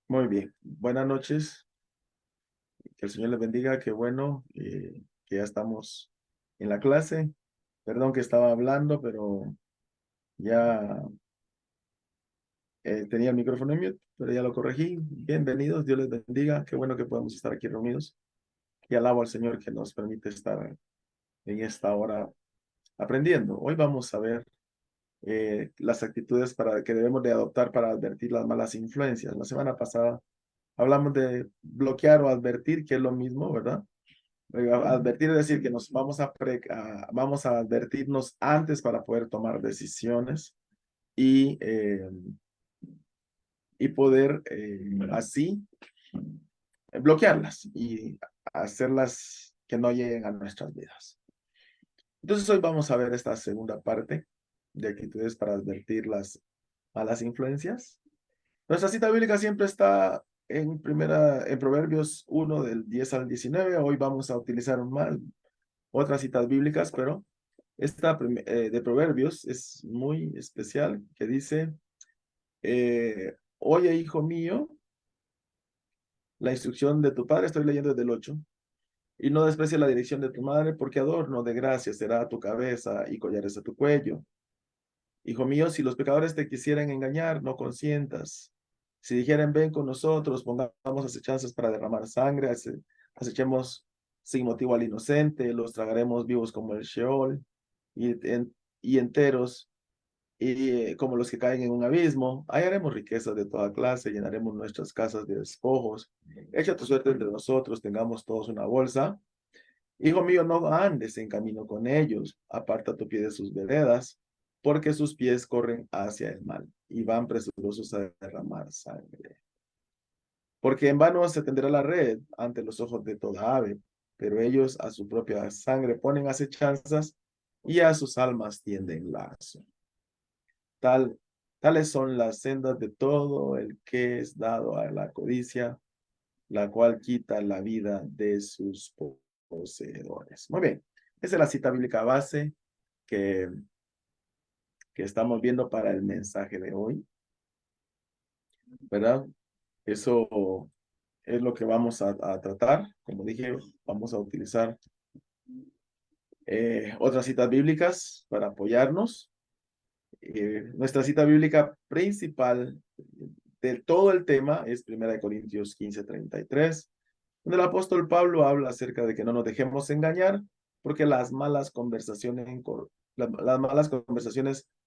Muy bien, buenas noches, que el Señor les bendiga, qué bueno que ya estamos en la clase. Perdón que estaba hablando, pero ya tenía el micrófono en mute, pero ya lo corregí. Bienvenidos, Dios les bendiga, qué bueno que podemos estar aquí reunidos y alabo al Señor que nos permite estar en esta hora aprendiendo. Hoy vamos a ver las actitudes que debemos de adoptar para advertir las malas influencias. La semana pasada hablamos de bloquear o advertir, que es lo mismo, ¿verdad? Advertir es decir que nos vamos a advertirnos antes para poder tomar decisiones y, eh, y poder así bloquearlas y hacerlas que no lleguen a nuestras vidas. Entonces hoy vamos a ver esta segunda parte de actitudes para advertir las malas influencias. Nuestra cita bíblica siempre está en Proverbios 1 del 10 al 19. Hoy vamos a utilizar otras citas bíblicas, pero esta de Proverbios es muy especial, que dice, oye, hijo mío, la instrucción de tu padre, estoy leyendo desde el 8, y no desprecies la dirección de tu madre, porque adorno de gracia será tu cabeza y collares a tu cuello. Hijo mío, si los pecadores te quisieran engañar, no consientas. Si dijeren, ven con nosotros, pongamos acechanzas para derramar sangre, acechemos sin motivo al inocente, los tragaremos vivos como el Sheol y enteros, y como los que caen en un abismo. Hallaremos riquezas de toda clase, llenaremos nuestras casas de despojos. Echa tu suerte entre nosotros, tengamos todos una bolsa. Hijo mío, no andes en camino con ellos, aparta tu pie de sus veredas, porque sus pies corren hacia el mal y van presurosos a derramar sangre. Porque en vano se tenderá la red ante los ojos de toda ave, pero ellos a su propia sangre ponen acechanzas y a sus almas tienden lazo. Tales son las sendas de todo el que es dado a la codicia, la cual quita la vida de sus poseedores. Muy bien, esa es la cita bíblica base que, que estamos viendo para el mensaje de hoy, ¿verdad? Eso es lo que vamos a tratar. Como dije, vamos a utilizar otras citas bíblicas para apoyarnos. Nuestra cita bíblica principal de todo el tema es 1 Corintios 15:33, donde el apóstol Pablo habla acerca de que no nos dejemos engañar, porque las malas conversaciones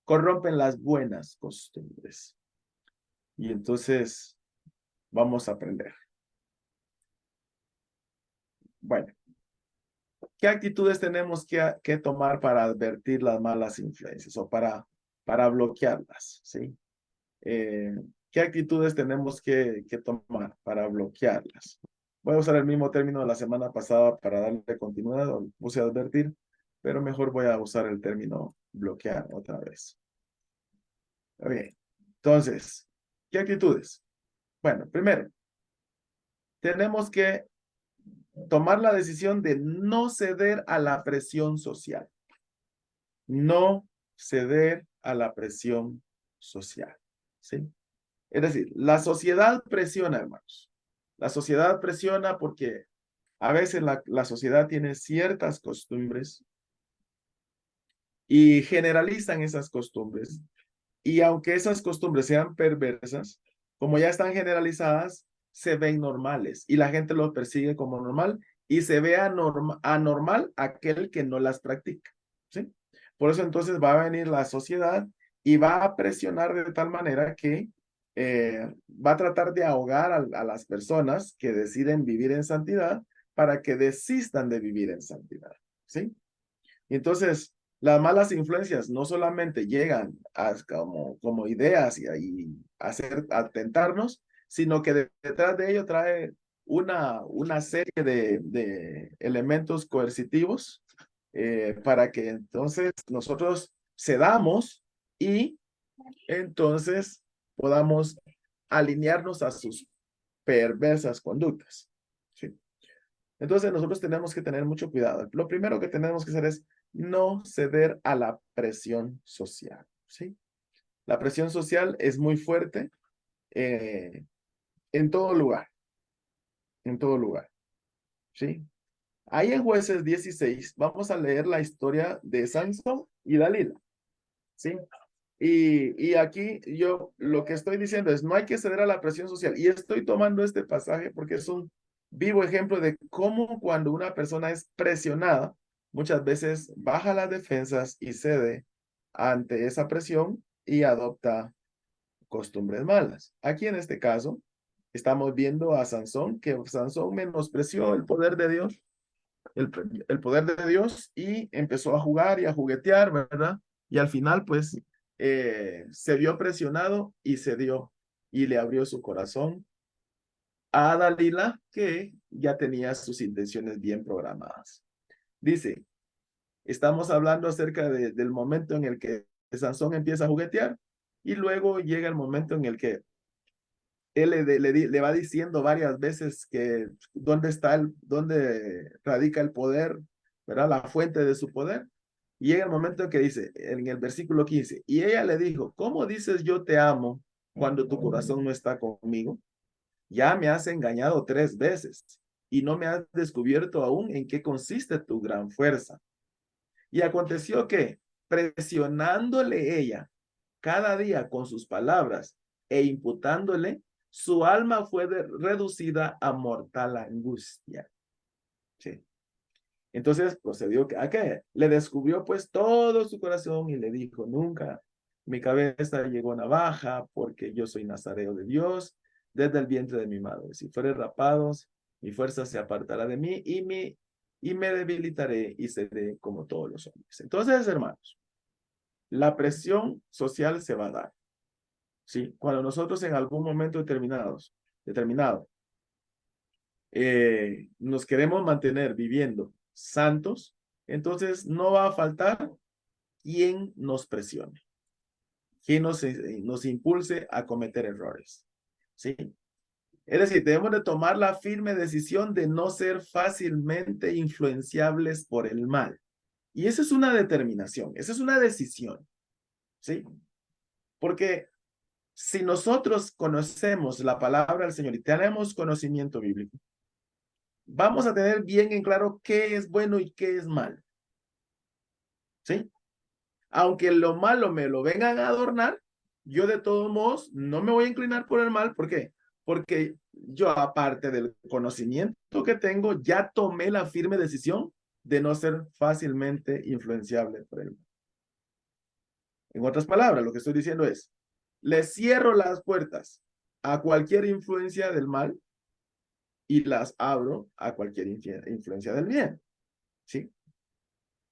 corrompen las buenas costumbres. Y entonces vamos a aprender. Bueno, ¿qué actitudes tenemos que tomar para advertir las malas influencias o para bloquearlas? ¿Sí? Eh, ¿Qué actitudes tenemos que tomar para bloquearlas? Voy a usar el mismo término de la semana pasada para darle continuidad, puse a advertir, pero mejor voy a usar el término bloquear otra vez. Bien, entonces, ¿qué actitudes? Bueno, primero, tenemos que tomar la decisión de no ceder a la presión social. No ceder a la presión social. ¿Sí? Es decir, la sociedad presiona, hermanos. La sociedad presiona porque a veces la sociedad tiene ciertas costumbres y generalizan esas costumbres. Y aunque esas costumbres sean perversas, como ya están generalizadas, se ven normales y la gente los persigue como normal y se ve anormal aquel que no las practica. ¿Sí? Por eso entonces va a venir la sociedad y va a presionar de tal manera que va a tratar de ahogar a las personas que deciden vivir en santidad para que desistan de vivir en santidad. ¿Sí? Y entonces, las malas influencias no solamente llegan como ideas a tentarnos, sino que detrás de ello trae una serie de elementos coercitivos para que entonces nosotros cedamos y entonces podamos alinearnos a sus perversas conductas. ¿Sí? Entonces nosotros tenemos que tener mucho cuidado. Lo primero que tenemos que hacer es no ceder a la presión social, ¿sí? La presión social es muy fuerte, eh, en todo lugar, en todo lugar, ¿sí? Ahí en Jueces 16 vamos a leer la historia de Sansón y Dalila, ¿sí? Y aquí yo lo que estoy diciendo es, no hay que ceder a la presión social. Y estoy tomando este pasaje porque es un vivo ejemplo de cómo cuando una persona es presionada, muchas veces baja las defensas y cede ante esa presión y adopta costumbres malas. Aquí en este caso, estamos viendo a Sansón, que Sansón menospreció el poder de Dios, el, el poder de Dios y empezó a jugar y a juguetear, ¿verdad? Y al final, pues, se vio presionado y cedió y le abrió su corazón a Dalila, que ya tenía sus intenciones bien programadas. Dice, estamos hablando acerca del momento en el que Sansón empieza a juguetear y luego llega el momento en el que él le va diciendo varias veces que dónde está dónde radica el poder, ¿verdad? La fuente de su poder. Y llega el momento en que dice, en el versículo 15, y ella le dijo, ¿cómo dices yo te amo cuando tu corazón no está conmigo? Ya me has engañado 3 veces y no me has descubierto aún en qué consiste tu gran fuerza. Y aconteció que, presionándole ella cada día con sus palabras e imputándole, su alma fue reducida a mortal angustia. Sí. Entonces procedió a que le descubrió pues todo su corazón y le dijo, nunca mi cabeza llegó a navaja porque yo soy nazareo de Dios desde el vientre de mi madre. Si fuere rapados, mi fuerza se apartará de mí y me debilitaré y seré como todos los hombres. Entonces, hermanos, la presión social se va a dar. ¿Sí? Cuando nosotros en algún momento determinado, nos queremos mantener viviendo santos, entonces no va a faltar quien nos presione, quien nos impulse a cometer errores. ¿Sí? Es decir, debemos de tomar la firme decisión de no ser fácilmente influenciables por el mal. Y esa es una determinación, esa es una decisión. ¿Sí? Porque si nosotros conocemos la palabra del Señor y tenemos conocimiento bíblico, vamos a tener bien en claro qué es bueno y qué es malo. ¿Sí? Aunque lo malo me lo vengan a adornar, yo de todos modos no me voy a inclinar por el mal. ¿Por qué? Porque yo, aparte del conocimiento que tengo, ya tomé la firme decisión de no ser fácilmente influenciable por el mal. En otras palabras, lo que estoy diciendo es, le cierro las puertas a cualquier influencia del mal y las abro a cualquier influencia del bien. ¿Sí?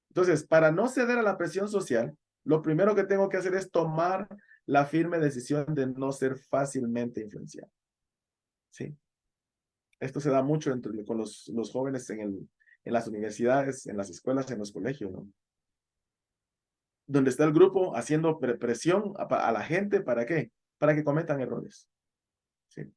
Entonces, para no ceder a la presión social, lo primero que tengo que hacer es tomar la firme decisión de no ser fácilmente influenciado. ¿Sí? Esto se da mucho con los jóvenes en las universidades, en las escuelas, en los colegios, ¿no? Donde está el grupo haciendo presión a la gente, ¿para qué? Para que cometan errores. ¿Sí?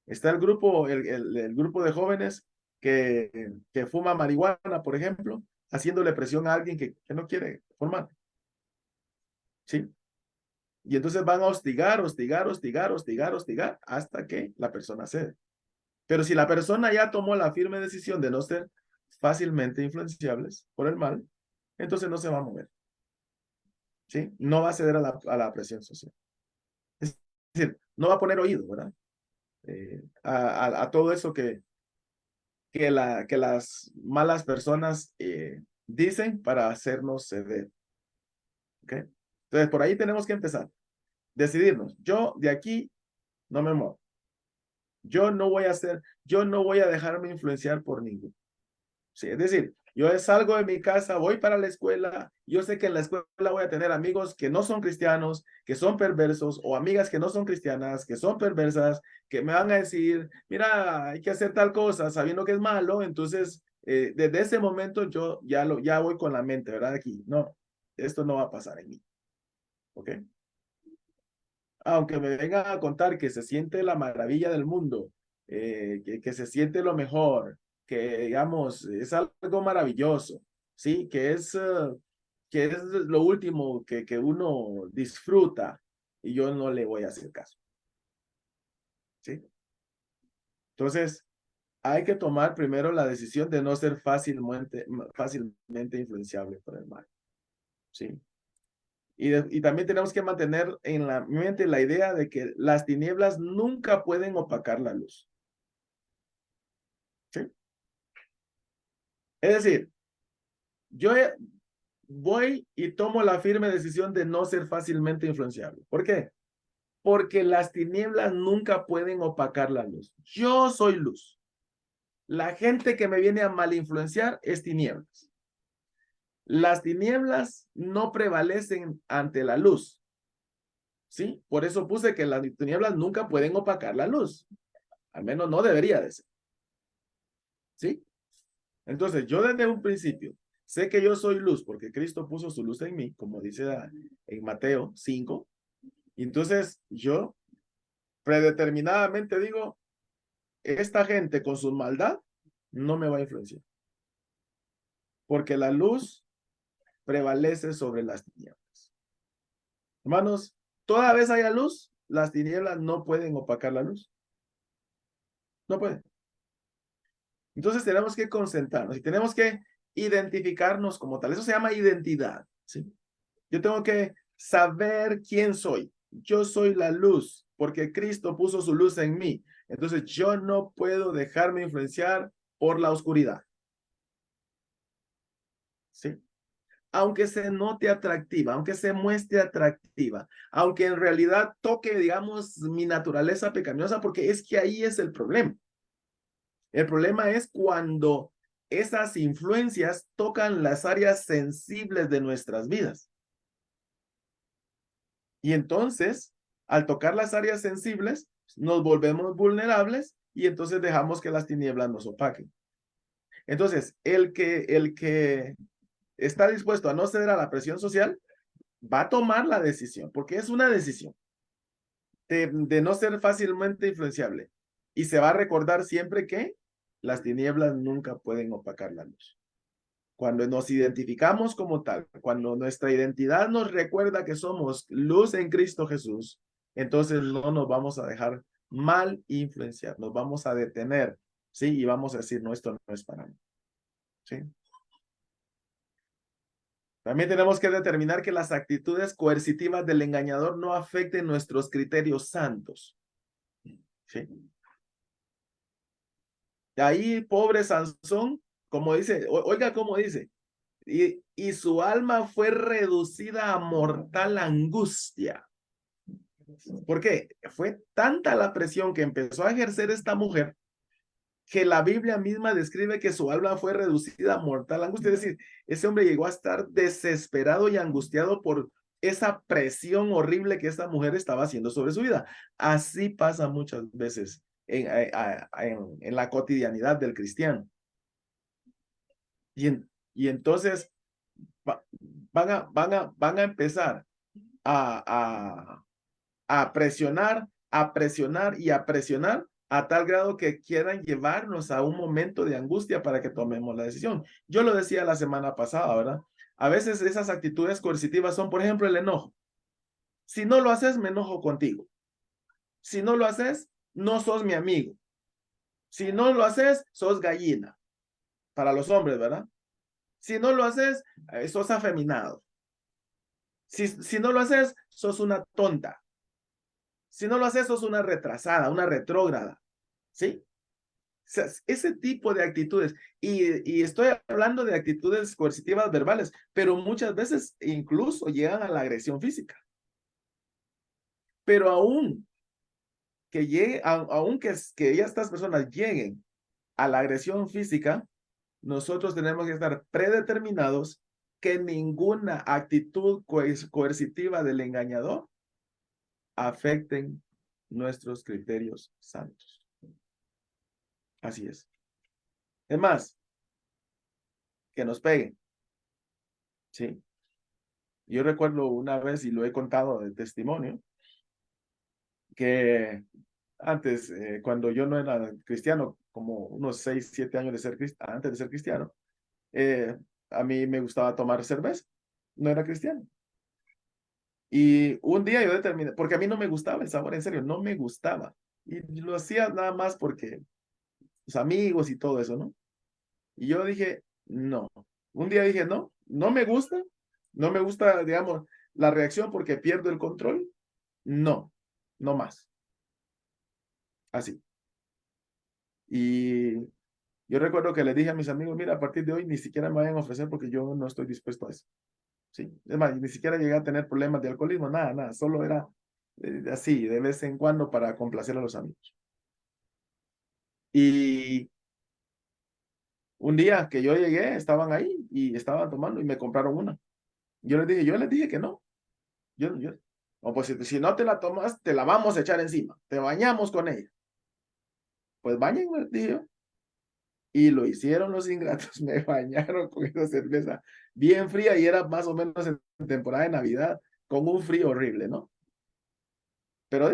Está el grupo de jóvenes que fuma marihuana, por ejemplo, haciéndole presión a alguien que no quiere fumar. ¿Sí? Y entonces van a hostigar hasta que la persona cede. Pero si la persona ya tomó la firme decisión de no ser fácilmente influenciables por el mal, entonces no se va a mover. ¿Sí? No va a ceder a la presión social. Es decir, no va a poner oído, ¿verdad? A todo eso que las malas personas dicen para hacernos ceder. ¿Ok? Entonces, por ahí tenemos que empezar. Decidirnos. Yo de aquí no me muevo. Yo no voy a dejarme influenciar por ninguno. Sí, es decir, yo salgo de mi casa, voy para la escuela, yo sé que en la escuela voy a tener amigos que no son cristianos, que son perversos, o amigas que no son cristianas, que son perversas, que me van a decir, mira, hay que hacer tal cosa, sabiendo que es malo. Entonces, desde ese momento yo ya voy con la mente, ¿verdad? Aquí, no, esto no va a pasar en mí, ¿ok? Aunque me vengan a contar que se siente la maravilla del mundo, que se siente lo mejor, que digamos, es algo maravilloso, ¿sí? Que es lo último que uno disfruta y yo no le voy a hacer caso, ¿sí? Entonces, hay que tomar primero la decisión de no ser fácilmente influenciable por el mal. ¿Sí? Y también tenemos que mantener en la mente la idea de que las tinieblas nunca pueden opacar la luz. ¿Sí? Es decir, yo voy y tomo la firme decisión de no ser fácilmente influenciable. ¿Por qué? Porque las tinieblas nunca pueden opacar la luz. Yo soy luz. La gente que me viene a mal influenciar es tinieblas. Las tinieblas no prevalecen ante la luz. ¿Sí? Por eso puse que las tinieblas nunca pueden opacar la luz. Al menos no debería de ser. ¿Sí? Entonces, yo desde un principio sé que yo soy luz porque Cristo puso su luz en mí, como dice en Mateo 5. Y entonces yo predeterminadamente digo, esta gente con su maldad no me va a influenciar. Porque la luz prevalece sobre las tinieblas. Hermanos, toda vez haya luz, las tinieblas no pueden opacar la luz. No pueden. Entonces tenemos que concentrarnos y tenemos que identificarnos como tal. Eso se llama identidad. ¿Sí? Yo tengo que saber quién soy. Yo soy la luz porque Cristo puso su luz en mí. Entonces yo no puedo dejarme influenciar por la oscuridad. ¿Sí? Aunque se note atractiva, aunque se muestre atractiva, aunque en realidad toque, digamos, mi naturaleza pecaminosa, porque es que ahí es el problema. El problema es cuando esas influencias tocan las áreas sensibles de nuestras vidas. Y entonces, al tocar las áreas sensibles, nos volvemos vulnerables y entonces dejamos que las tinieblas nos opaquen. Entonces, el que está dispuesto a no ceder a la presión social, va a tomar la decisión, porque es una decisión de no ser fácilmente influenciable. Y se va a recordar siempre que las tinieblas nunca pueden opacar la luz. Cuando nos identificamos como tal, cuando nuestra identidad nos recuerda que somos luz en Cristo Jesús, entonces no nos vamos a dejar mal influenciar, nos vamos a detener, ¿sí? Y vamos a decir, no, esto no es para mí, ¿sí? También tenemos que determinar que las actitudes coercitivas del engañador no afecten nuestros criterios santos, ¿sí? Y ahí, pobre Sansón, como dice, oiga cómo dice, y su alma fue reducida a mortal angustia. ¿Por qué? Fue tanta la presión que empezó a ejercer esta mujer que la Biblia misma describe que su alma fue reducida a mortal angustia. Es decir, ese hombre llegó a estar desesperado y angustiado por esa presión horrible que esta mujer estaba haciendo sobre su vida. Así pasa muchas veces en la cotidianidad del cristiano. Y entonces van a empezar a, a presionar, a presionar y a presionar a tal grado que quieran llevarnos a un momento de angustia para que tomemos la decisión. Yo lo decía la semana pasada, ¿verdad? A veces esas actitudes coercitivas son, por ejemplo, el enojo. Si no lo haces, me enojo contigo. Si no lo haces, no sos mi amigo. Si no lo haces, sos gallina. Para los hombres, ¿verdad? Si no lo haces, sos afeminado. Si no lo haces, sos una tonta. Si no lo haces, sos una retrasada, una retrógrada. ¿Sí? O sea, ese tipo de actitudes, y estoy hablando de actitudes coercitivas verbales, pero muchas veces incluso llegan a la agresión física. Pero aún que llegue, aún que estas personas lleguen a la agresión física, nosotros tenemos que estar predeterminados que ninguna actitud coercitiva del engañador afecten nuestros criterios santos. Así es. Es más, que nos peguen. Sí. Yo recuerdo una vez, y lo he contado de testimonio, que antes, cuando yo no era cristiano, como unos 6, 7 años antes de ser cristiano, eh, a mí me gustaba tomar cerveza. No era cristiano. Y un día yo determiné, porque a mí no me gustaba el sabor, en serio, no me gustaba. Y lo hacía nada más porque los amigos y todo eso, ¿no? Y yo dije, no. Un día dije, no, no me gusta, digamos, la reacción porque pierdo el control. No, no más. Así. Y yo recuerdo que le dije a mis amigos, mira, a partir de hoy ni siquiera me vayan a ofrecer porque yo no estoy dispuesto a eso. Sí, es más, ni siquiera llegué a tener problemas de alcoholismo, nada, nada, solo era así, de vez en cuando para complacer a los amigos. Y un día que yo llegué, estaban ahí y estaban tomando y me compraron una. Yo les dije que no. Yo, o pues si no te la tomas, te la vamos a echar encima, te bañamos con ella. Pues bañenme, dije yo. Y lo hicieron los ingratos, me bañaron con esa cerveza bien fría y era más o menos en temporada de Navidad, con un frío horrible, ¿no? Pero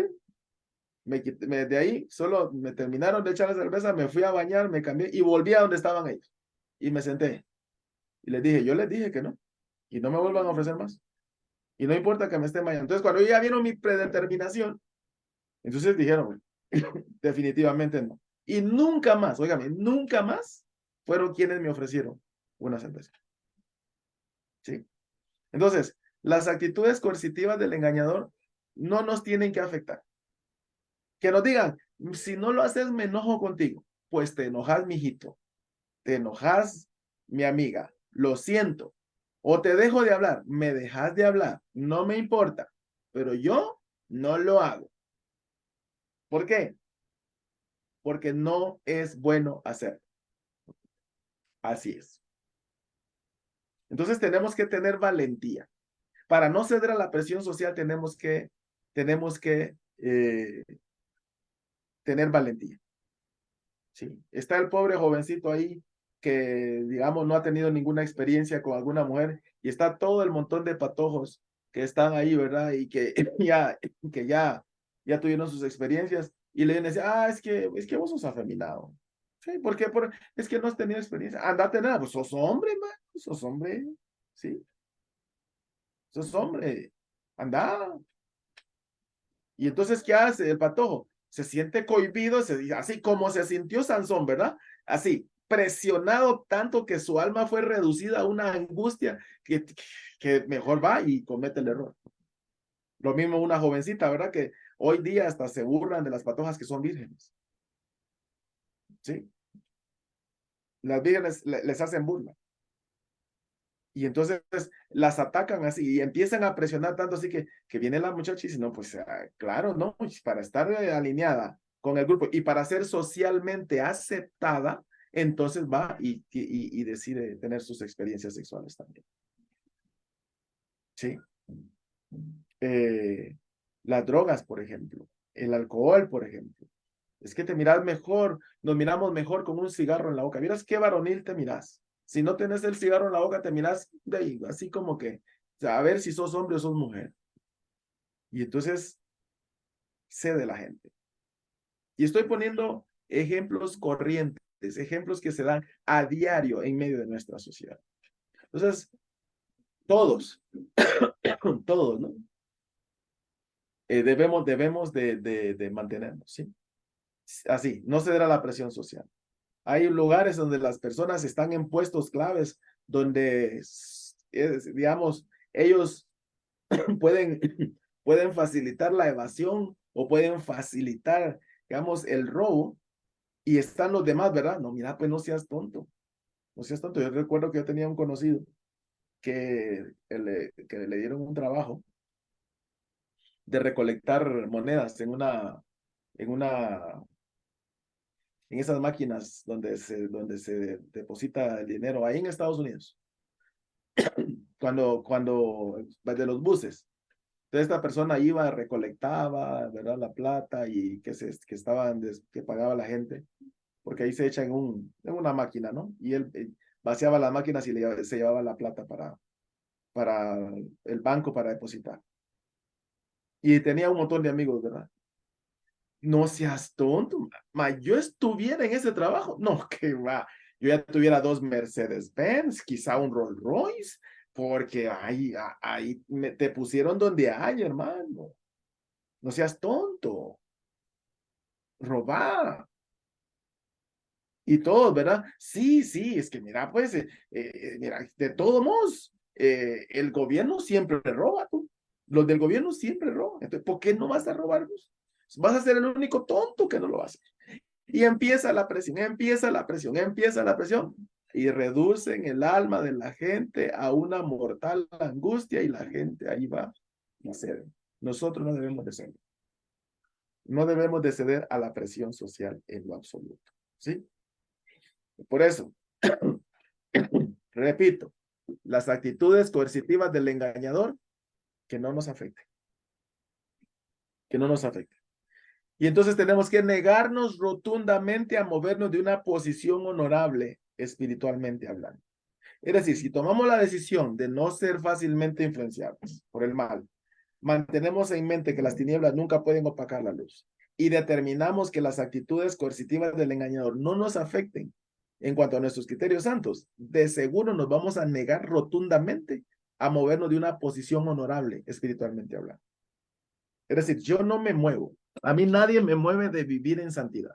de ahí solo me terminaron de echar la cerveza, me fui a bañar, me cambié y volví a donde estaban ellos. Y me senté. Y les dije, yo les dije que no. Y no me vuelvan a ofrecer más. Y no importa que me estén bañando. Entonces, cuando ya vieron mi predeterminación, entonces dijeron, definitivamente no. Y nunca más, óigame, nunca más fueron quienes me ofrecieron una cerveza. ¿Sí? Entonces, las actitudes coercitivas del engañador no nos tienen que afectar. Que nos digan, si no lo haces, me enojo contigo. Pues te enojas, mijito. Te enojas, mi amiga. Lo siento. O te dejo de hablar. Me dejas de hablar. No me importa. Pero yo no lo hago. ¿Por qué? Porque no es bueno hacer. Así es. Entonces tenemos que tener valentía. Para no ceder a la presión social tenemos que tener valentía. Sí. Está el pobre jovencito ahí que, digamos, no ha tenido ninguna experiencia con alguna mujer y está todo el montón de patojos que están ahí, ¿verdad? Y que ya tuvieron sus experiencias y le dicen, es que vos sos afeminado. Sí, ¿por qué? Es que no has tenido experiencia. Andate nada, pues sos hombre, man, sos hombre, sí, sos hombre, anda. Y entonces, ¿qué hace el patojo? Se siente cohibido, así como se sintió Sansón, ¿verdad? Así, presionado tanto que su alma fue reducida a una angustia que mejor va y comete el error. Lo mismo una jovencita, ¿verdad? Que hoy día hasta se burlan de las patojas que son vírgenes. ¿Sí? Las vírgenes les hacen burla. Y entonces las atacan así y empiezan a presionar tanto así que viene la muchacha y dice, no, pues claro, no, pues, para estar alineada con el grupo y para ser socialmente aceptada, entonces va y decide tener sus experiencias sexuales también. ¿Sí? Eh, las drogas, por ejemplo, el alcohol, por ejemplo. Es que te miras mejor, nos miramos mejor con un cigarro en la boca. Miras qué varonil te miras. Si no tenés el cigarro en la boca, te miras de ahí, así como que, o sea, a ver si sos hombre o sos mujer. Y entonces cede la gente. Y estoy poniendo ejemplos corrientes, ejemplos que se dan a diario en medio de nuestra sociedad. Entonces, todos, todos, ¿no? Debemos de mantenernos, ¿sí? Así, no ceder a la presión social. Hay lugares donde las personas están en puestos claves, donde, digamos, ellos pueden, pueden facilitar la evasión o pueden facilitar, digamos, el robo y están los demás, ¿verdad? No, mira, pues no seas tonto, no seas tonto. Yo recuerdo que yo tenía un conocido que le dieron un trabajo de recolectar monedas en en esas máquinas donde se deposita el dinero ahí en Estados Unidos, cuando de los buses. Entonces esta persona iba, recolectaba, ¿verdad? La plata y que pagaba la gente, porque ahí se echa en una máquina, ¿no? Y él vaciaba las máquinas y se llevaba la plata para el banco para depositar. Y tenía un montón de amigos, ¿verdad? No seas tonto, yo estuviera en ese trabajo. No, que va. Yo ya tuviera dos Mercedes-Benz, quizá un Rolls Royce, porque ahí te pusieron donde hay, hermano. No seas tonto. Robar. Y todos, ¿verdad? Sí, sí, es que mira, pues, mira, de todos modos, el gobierno siempre roba, tú. Los del gobierno siempre roban. Entonces, ¿por qué no vas a robarlos? Vas a ser el único tonto que no lo hace. Y empieza la presión, empieza la presión, empieza la presión. Y reducen el alma de la gente a una mortal angustia y la gente ahí va y cede. Nosotros no debemos de ceder. No debemos de ceder a la presión social en lo absoluto. ¿Sí? Por eso, repito, las actitudes coercitivas del engañador que no nos afecten, que no nos afecten. Y entonces tenemos que negarnos rotundamente a movernos de una posición honorable espiritualmente hablando. Es decir, si tomamos la decisión de no ser fácilmente influenciados por el mal, mantenemos en mente que las tinieblas nunca pueden opacar la luz y determinamos que las actitudes coercitivas del engañador no nos afecten en cuanto a nuestros criterios santos, de seguro nos vamos a negar rotundamente a movernos de una posición honorable espiritualmente hablando. Es decir, yo no me muevo. A mí nadie me mueve de vivir en santidad.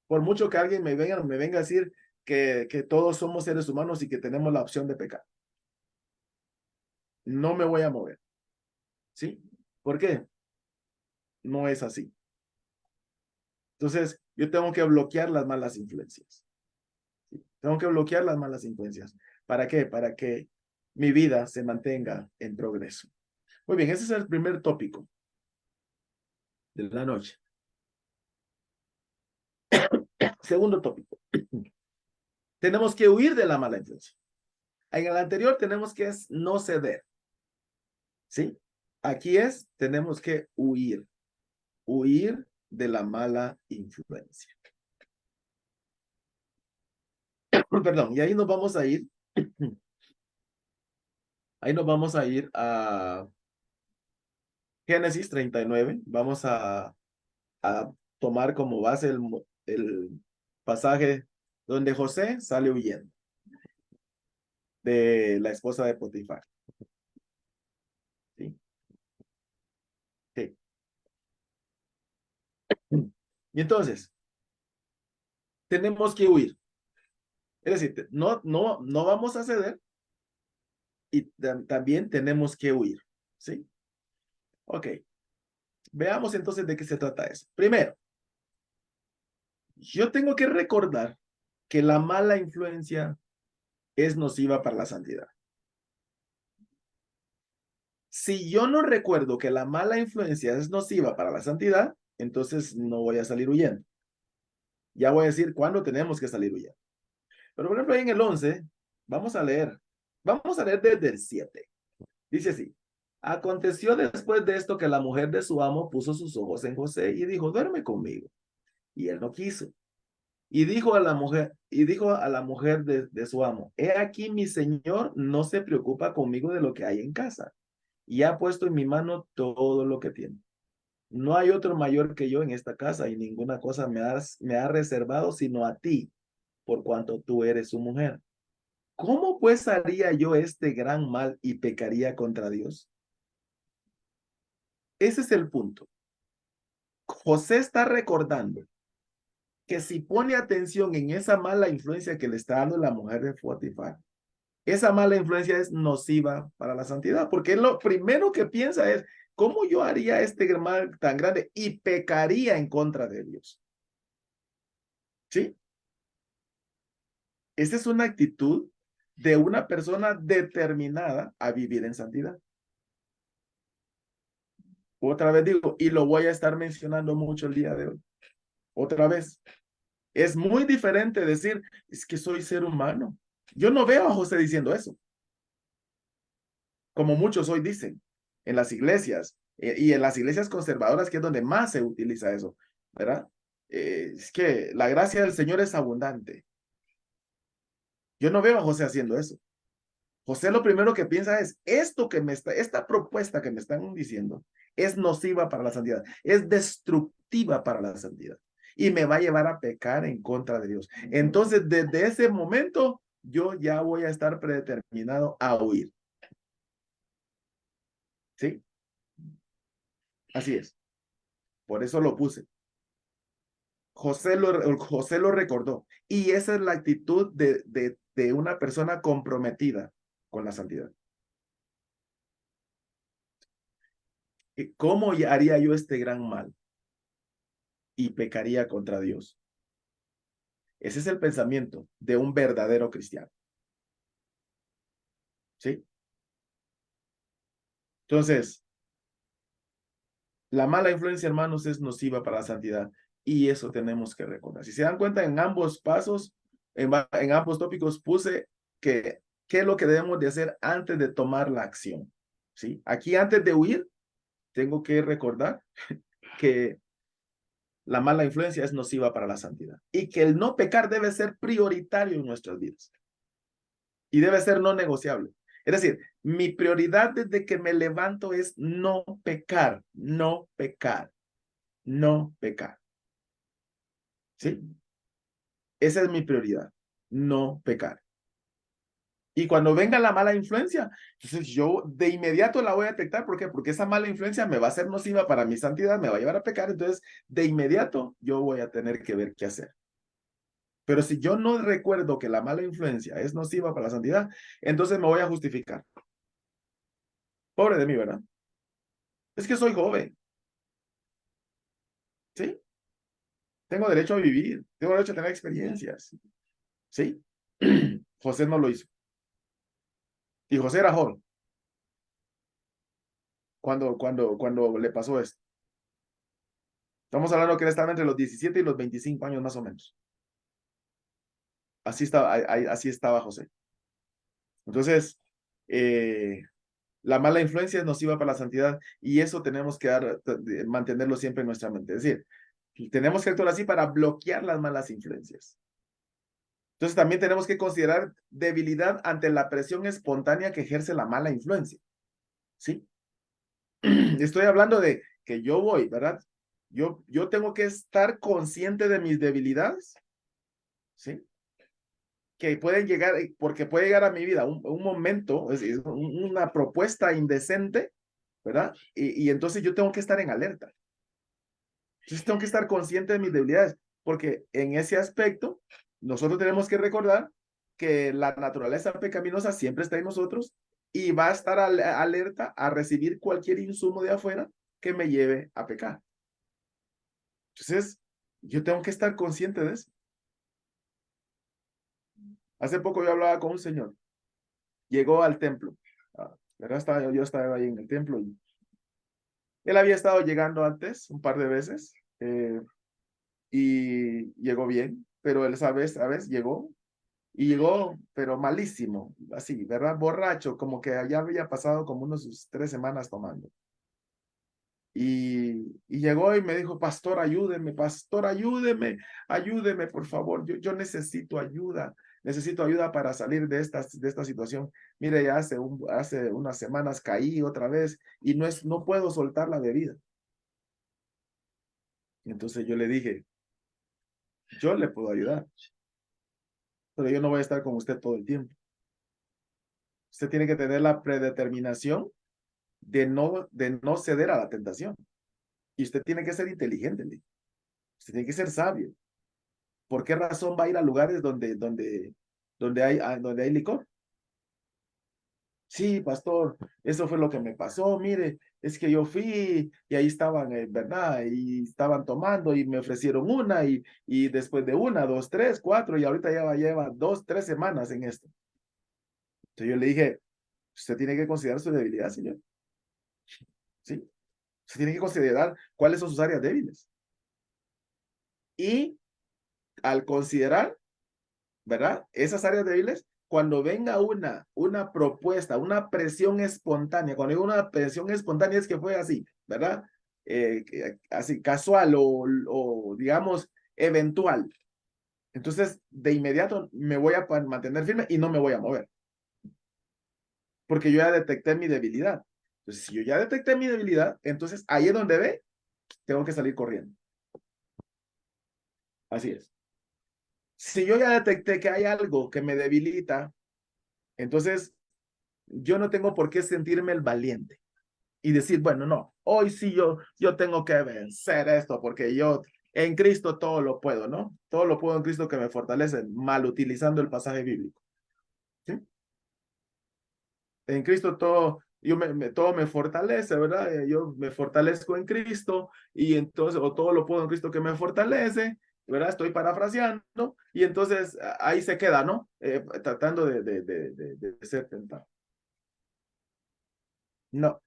Por mucho que alguien me venga a decir que todos somos seres humanos y que tenemos la opción de pecar. No me voy a mover. ¿Sí? ¿Por qué? No es así. Entonces, yo tengo que bloquear las malas influencias. ¿Sí? Tengo que bloquear las malas influencias. ¿Para qué? Para que mi vida se mantenga en progreso. Muy bien, ese es el primer tópico de la noche. Segundo tópico. Tenemos que huir de la mala influencia. En el anterior tenemos que no ceder. ¿Sí? Aquí tenemos que huir. Huir de la mala influencia. Perdón, y ahí nos vamos a ir. Ahí nos vamos a ir a Génesis 39. Vamos a tomar como base el pasaje donde José sale huyendo de la esposa de Potifar. ¿Sí? Sí. Y entonces, tenemos que huir. Es decir, no vamos a ceder y también tenemos que huir. ¿Sí? Ok. Veamos entonces de qué se trata eso. Primero, yo tengo que recordar que la mala influencia es nociva para la santidad. Si yo no recuerdo que la mala influencia es nociva para la santidad, entonces no voy a salir huyendo. Ya voy a decir cuándo tenemos que salir huyendo. Pero por ejemplo, ahí en el 11, vamos a leer. Vamos a leer desde el 7. Dice así. Aconteció después de esto que la mujer de su amo puso sus ojos en José y dijo, duerme conmigo. Y él no quiso. Y dijo a la mujer de su amo, he aquí mi señor no se preocupa conmigo de lo que hay en casa, y ha puesto en mi mano todo lo que tiene. No hay otro mayor que yo en esta casa, y ninguna cosa me ha reservado sino a ti, por cuanto tú eres su mujer. ¿Cómo pues haría yo este gran mal y pecaría contra Dios? Ese es el punto. José está recordando que si pone atención en esa mala influencia que le está dando la mujer de Potifar, esa mala influencia es nociva para la santidad, porque él lo primero que piensa es, ¿cómo yo haría este mal tan grande y pecaría en contra de Dios? ¿Sí? Esa es una actitud de una persona determinada a vivir en santidad. Otra vez digo, y lo voy a estar mencionando mucho el día de hoy. Otra vez, es muy diferente decir, es que soy ser humano. Yo no veo a José diciendo eso, como muchos hoy dicen en las iglesias y en las iglesias conservadoras, que es donde más se utiliza eso, ¿verdad? Es que la gracia del Señor es abundante. Yo no veo a José haciendo eso. José lo primero que piensa es, esta propuesta que me están diciendo es nociva para la santidad, es destructiva para la santidad y me va a llevar a pecar en contra de Dios. Entonces, desde ese momento, yo ya voy a estar predeterminado a huir. ¿Sí? Así es. Por eso lo puse. José lo recordó. Y esa es la actitud de una persona comprometida con la santidad. ¿Cómo haría yo este gran mal? Y pecaría contra Dios. Ese es el pensamiento de un verdadero cristiano. ¿Sí? Entonces, la mala influencia, hermanos, es nociva para la santidad. Y eso tenemos que recordar. Si se dan cuenta, en ambos pasos, en ambos tópicos, puse que qué es lo que debemos de hacer antes de tomar la acción. ¿Sí? Aquí, antes de huir, tengo que recordar que la mala influencia es nociva para la santidad y que el no pecar debe ser prioritario en nuestras vidas y debe ser no negociable. Es decir, mi prioridad desde que me levanto es no pecar, no pecar, no pecar. ¿Sí? Esa es mi prioridad, no pecar. Y cuando venga la mala influencia, entonces yo de inmediato la voy a detectar. ¿Por qué? Porque esa mala influencia me va a ser nociva para mi santidad, me va a llevar a pecar. Entonces, de inmediato yo voy a tener que ver qué hacer. Pero si yo no recuerdo que la mala influencia es nociva para la santidad, entonces me voy a justificar. Pobre de mí, ¿verdad? Es que soy joven, ¿sí? Tengo derecho a vivir, tengo derecho a tener experiencias, ¿sí? José no lo hizo. Y José era joven cuando le pasó esto. Estamos hablando que él estaba entre los 17 y los 25 años más o menos. Así estaba José. Entonces, eh, la mala influencia es nociva para la santidad y eso tenemos que mantenerlo siempre en nuestra mente. Es decir, tenemos que actuar así para bloquear las malas influencias. Entonces también tenemos que considerar debilidad ante la presión espontánea que ejerce la mala influencia. ¿Sí? Estoy hablando de que yo voy, ¿verdad? Yo tengo que estar consciente de mis debilidades, ¿sí? Que pueden llegar, porque puede llegar a mi vida un momento, es una propuesta indecente, ¿verdad? Y entonces yo tengo que estar en alerta. Entonces tengo que estar consciente de mis debilidades, porque en ese aspecto nosotros tenemos que recordar que la naturaleza pecaminosa siempre está en nosotros y va a estar alerta a recibir cualquier insumo de afuera que me lleve a pecar. Entonces, yo tengo que estar consciente de eso. Hace poco yo hablaba con un señor, llegó al templo, ¿verdad? Yo estaba ahí en el templo y él había estado llegando antes un par de veces y llegó bien, pero él esa vez llegó y llegó, pero malísimo, así, ¿verdad? Borracho, como que ya había pasado como unos 3 semanas tomando. Y llegó y me dijo, pastor, ayúdeme, por favor, yo necesito ayuda para salir de esta situación. Mire, ya hace unas semanas caí otra vez y no puedo soltar la bebida. Entonces yo le dije, yo le puedo ayudar, pero yo no voy a estar con usted todo el tiempo. Usted tiene que tener la predeterminación de no ceder a la tentación. Y usted tiene que ser inteligente, usted tiene que ser sabio. ¿Por qué razón va a ir a lugares donde hay licor? Sí, pastor, eso fue lo que me pasó. Mire, es que yo fui y ahí estaban, ¿verdad? Y estaban tomando y me ofrecieron una y después de una, dos, tres, cuatro y ahorita lleva 2, 3 semanas en esto. Entonces yo le dije, usted tiene que considerar su debilidad, señor. ¿Sí? Usted tiene que considerar cuáles son sus áreas débiles. Y al considerar, ¿verdad? Esas áreas débiles, cuando venga una propuesta, una presión espontánea, cuando digo una presión espontánea es que fue así, ¿verdad? Así casual o digamos eventual. Entonces, de inmediato me voy a mantener firme y no me voy a mover, porque yo ya detecté mi debilidad. Entonces, si yo ya detecté mi debilidad, entonces ahí es donde tengo que salir corriendo. Así es. Si yo ya detecté que hay algo que me debilita, entonces yo no tengo por qué sentirme el valiente y decir, bueno, no, hoy sí yo tengo que vencer esto porque yo en Cristo todo lo puedo, ¿no? Todo lo puedo en Cristo que me fortalece, mal utilizando el pasaje bíblico. ¿Sí? En Cristo todo, todo me fortalece, ¿verdad? Yo me fortalezco en Cristo y entonces, o todo lo puedo en Cristo que me fortalece, ¿verdad? Estoy parafraseando y entonces ahí se queda, ¿no? Tratando de ser tentado. No,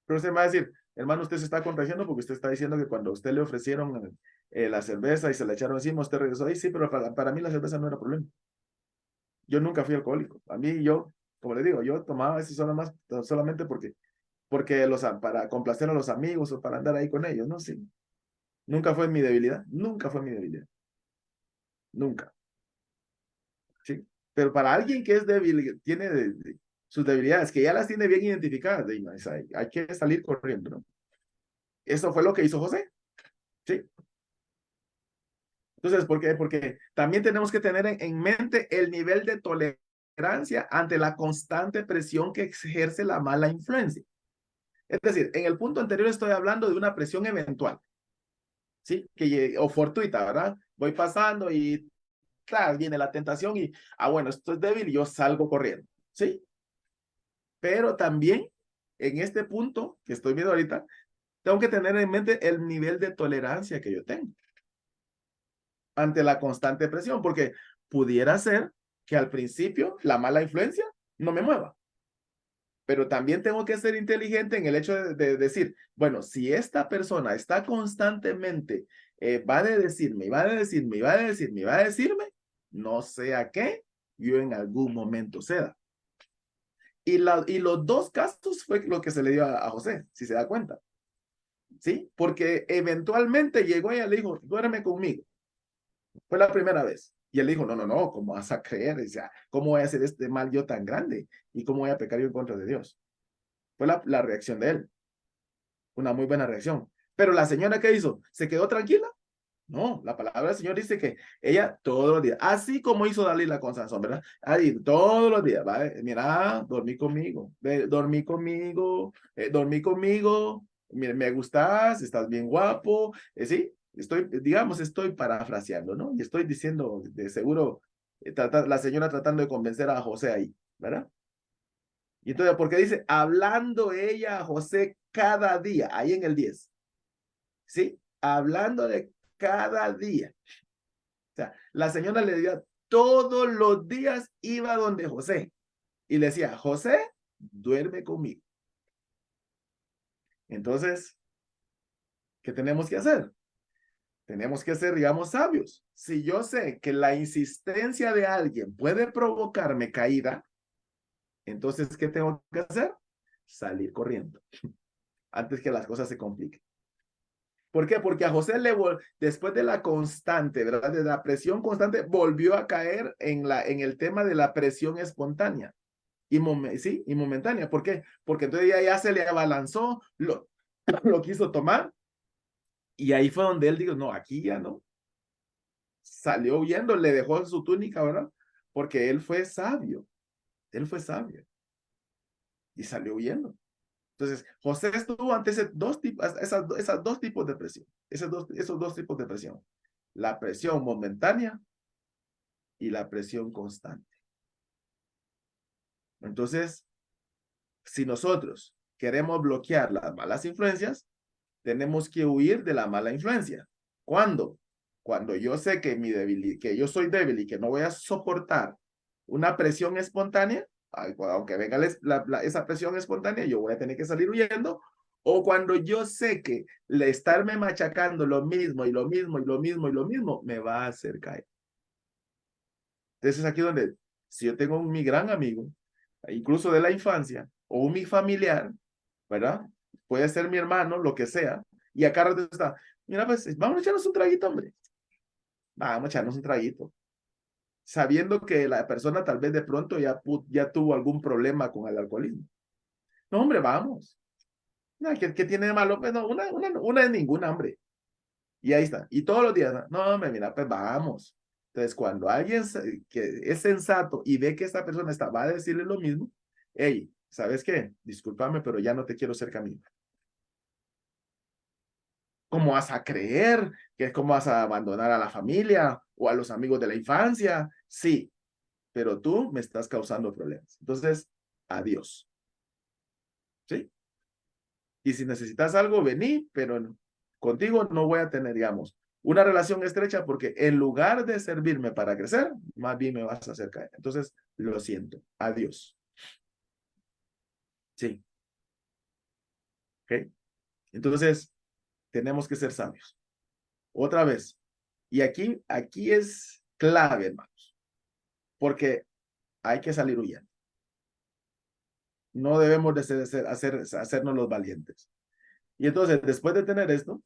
pero usted me va a decir, hermano, usted se está contradiciendo porque usted está diciendo que cuando a usted le ofrecieron la cerveza y se la echaron encima, usted regresó ahí, sí, pero para mí la cerveza no era problema. Yo nunca fui alcohólico. A mí yo, como le digo, yo tomaba eso solamente porque para complacer a los amigos o para andar ahí con ellos, ¿no? Sí. Nunca fue mi debilidad, nunca fue mi debilidad, nunca, ¿sí? Pero para alguien que es débil, tiene sus debilidades, que ya las tiene bien identificadas, hay que salir corriendo, ¿no? Eso fue lo que hizo José, ¿sí? Entonces, ¿por qué? Porque también tenemos que tener en mente el nivel de tolerancia ante la constante presión que ejerce la mala influencia. Es decir, en el punto anterior estoy hablando de una presión eventual, ¿sí? O fortuita, ¿verdad? Voy pasando y, claro, viene la tentación y, bueno, esto es débil y yo salgo corriendo, ¿sí? Pero también, en este punto que estoy viendo ahorita, tengo que tener en mente el nivel de tolerancia que yo tengo ante la constante presión, porque pudiera ser que al principio la mala influencia no me mueva. Pero también tengo que ser inteligente en el hecho de decir, bueno, si esta persona está constantemente, va a decirme, va a decirme, va a decirme, va a decirme, no sé a qué, yo en algún momento ceda. Y los dos casos fue lo que se le dio a José, si se da cuenta. ¿Sí? Porque eventualmente llegó y le dijo, duerme conmigo. Fue la primera vez. Y él dijo, no, no, no, ¿cómo vas a creer? O sea, ¿cómo voy a hacer este mal yo tan grande? ¿Y cómo voy a pecar yo en contra de Dios? Fue la reacción de él. Una muy buena reacción. Pero la señora, ¿qué hizo? ¿Se quedó tranquila? No, la palabra del Señor dice que ella todos los días, así como hizo Dalila con Sansón, ¿verdad? Ahí todos los días, ¿vale? Mira, dormí conmigo, mira, me gustas, estás bien guapo, sí, estoy parafraseando, ¿no? Y estoy diciendo, de seguro, la señora tratando de convencer a José ahí, ¿verdad? Y entonces, porque dice, hablando ella a José cada día, ahí en el 10, ¿sí? Hablando de cada día. O sea, la señora le decía, todos los días iba donde José y le decía, José, duerme conmigo. Entonces, ¿qué tenemos que hacer? Tenemos que ser, digamos, sabios. Si yo sé que la insistencia de alguien puede provocarme caída, entonces, ¿qué tengo que hacer? Salir corriendo antes que las cosas se compliquen. ¿Por qué? Porque a José después de la constante, ¿verdad? De la presión constante, volvió a caer en el tema de la presión espontánea sí, y momentánea. ¿Por qué? Porque entonces ya se le abalanzó, lo quiso tomar y ahí fue donde él dijo, no, aquí ya no. Salió huyendo, le dejó su túnica, ¿verdad? Porque él fue sabio y salió huyendo. Entonces, José estuvo ante esas dos tipos de presión, esos dos tipos de presión. La presión momentánea y la presión constante. Entonces, si nosotros queremos bloquear las malas influencias, tenemos que huir de la mala influencia. ¿Cuándo? Cuando yo sé que yo soy débil y que no voy a soportar una presión espontánea, aunque venga esa presión espontánea, yo voy a tener que salir huyendo. O cuando yo sé que estarme machacando lo mismo y lo mismo y lo mismo y lo mismo me va a hacer caer. Entonces es aquí donde, si yo tengo mi gran amigo, incluso de la infancia, o mi familiar, ¿verdad? Puede ser mi hermano, lo que sea, y acá rato está, mira, pues vamos a echarnos un traguito, hombre. Vamos a echarnos un traguito. Sabiendo que la persona tal vez de pronto ya tuvo algún problema con el alcoholismo. No, hombre, vamos. No, ¿qué tiene de malo? Pues no, una de ninguna, hombre. Y ahí está. Y todos los días, no, hombre, mira, pues vamos. Entonces, cuando alguien que es sensato y ve que esta persona va a decirle lo mismo, hey, ¿sabes qué? Discúlpame, pero ya no te quiero ser camino. ¿Cómo vas a creer que es como vas a abandonar a la familia o a los amigos de la infancia? Sí, pero tú me estás causando problemas. Entonces, adiós. ¿Sí? Y si necesitas algo, vení, pero contigo no voy a tener, digamos, una relación estrecha porque en lugar de servirme para crecer, más bien me vas a hacer caer. Entonces, lo siento. Adiós. Sí. ¿Ok? Entonces, tenemos que ser sabios. Otra vez. Y aquí es clave, hermanos, porque hay que salir huyendo. No debemos de hacernos los valientes. Y entonces, después de tener esto,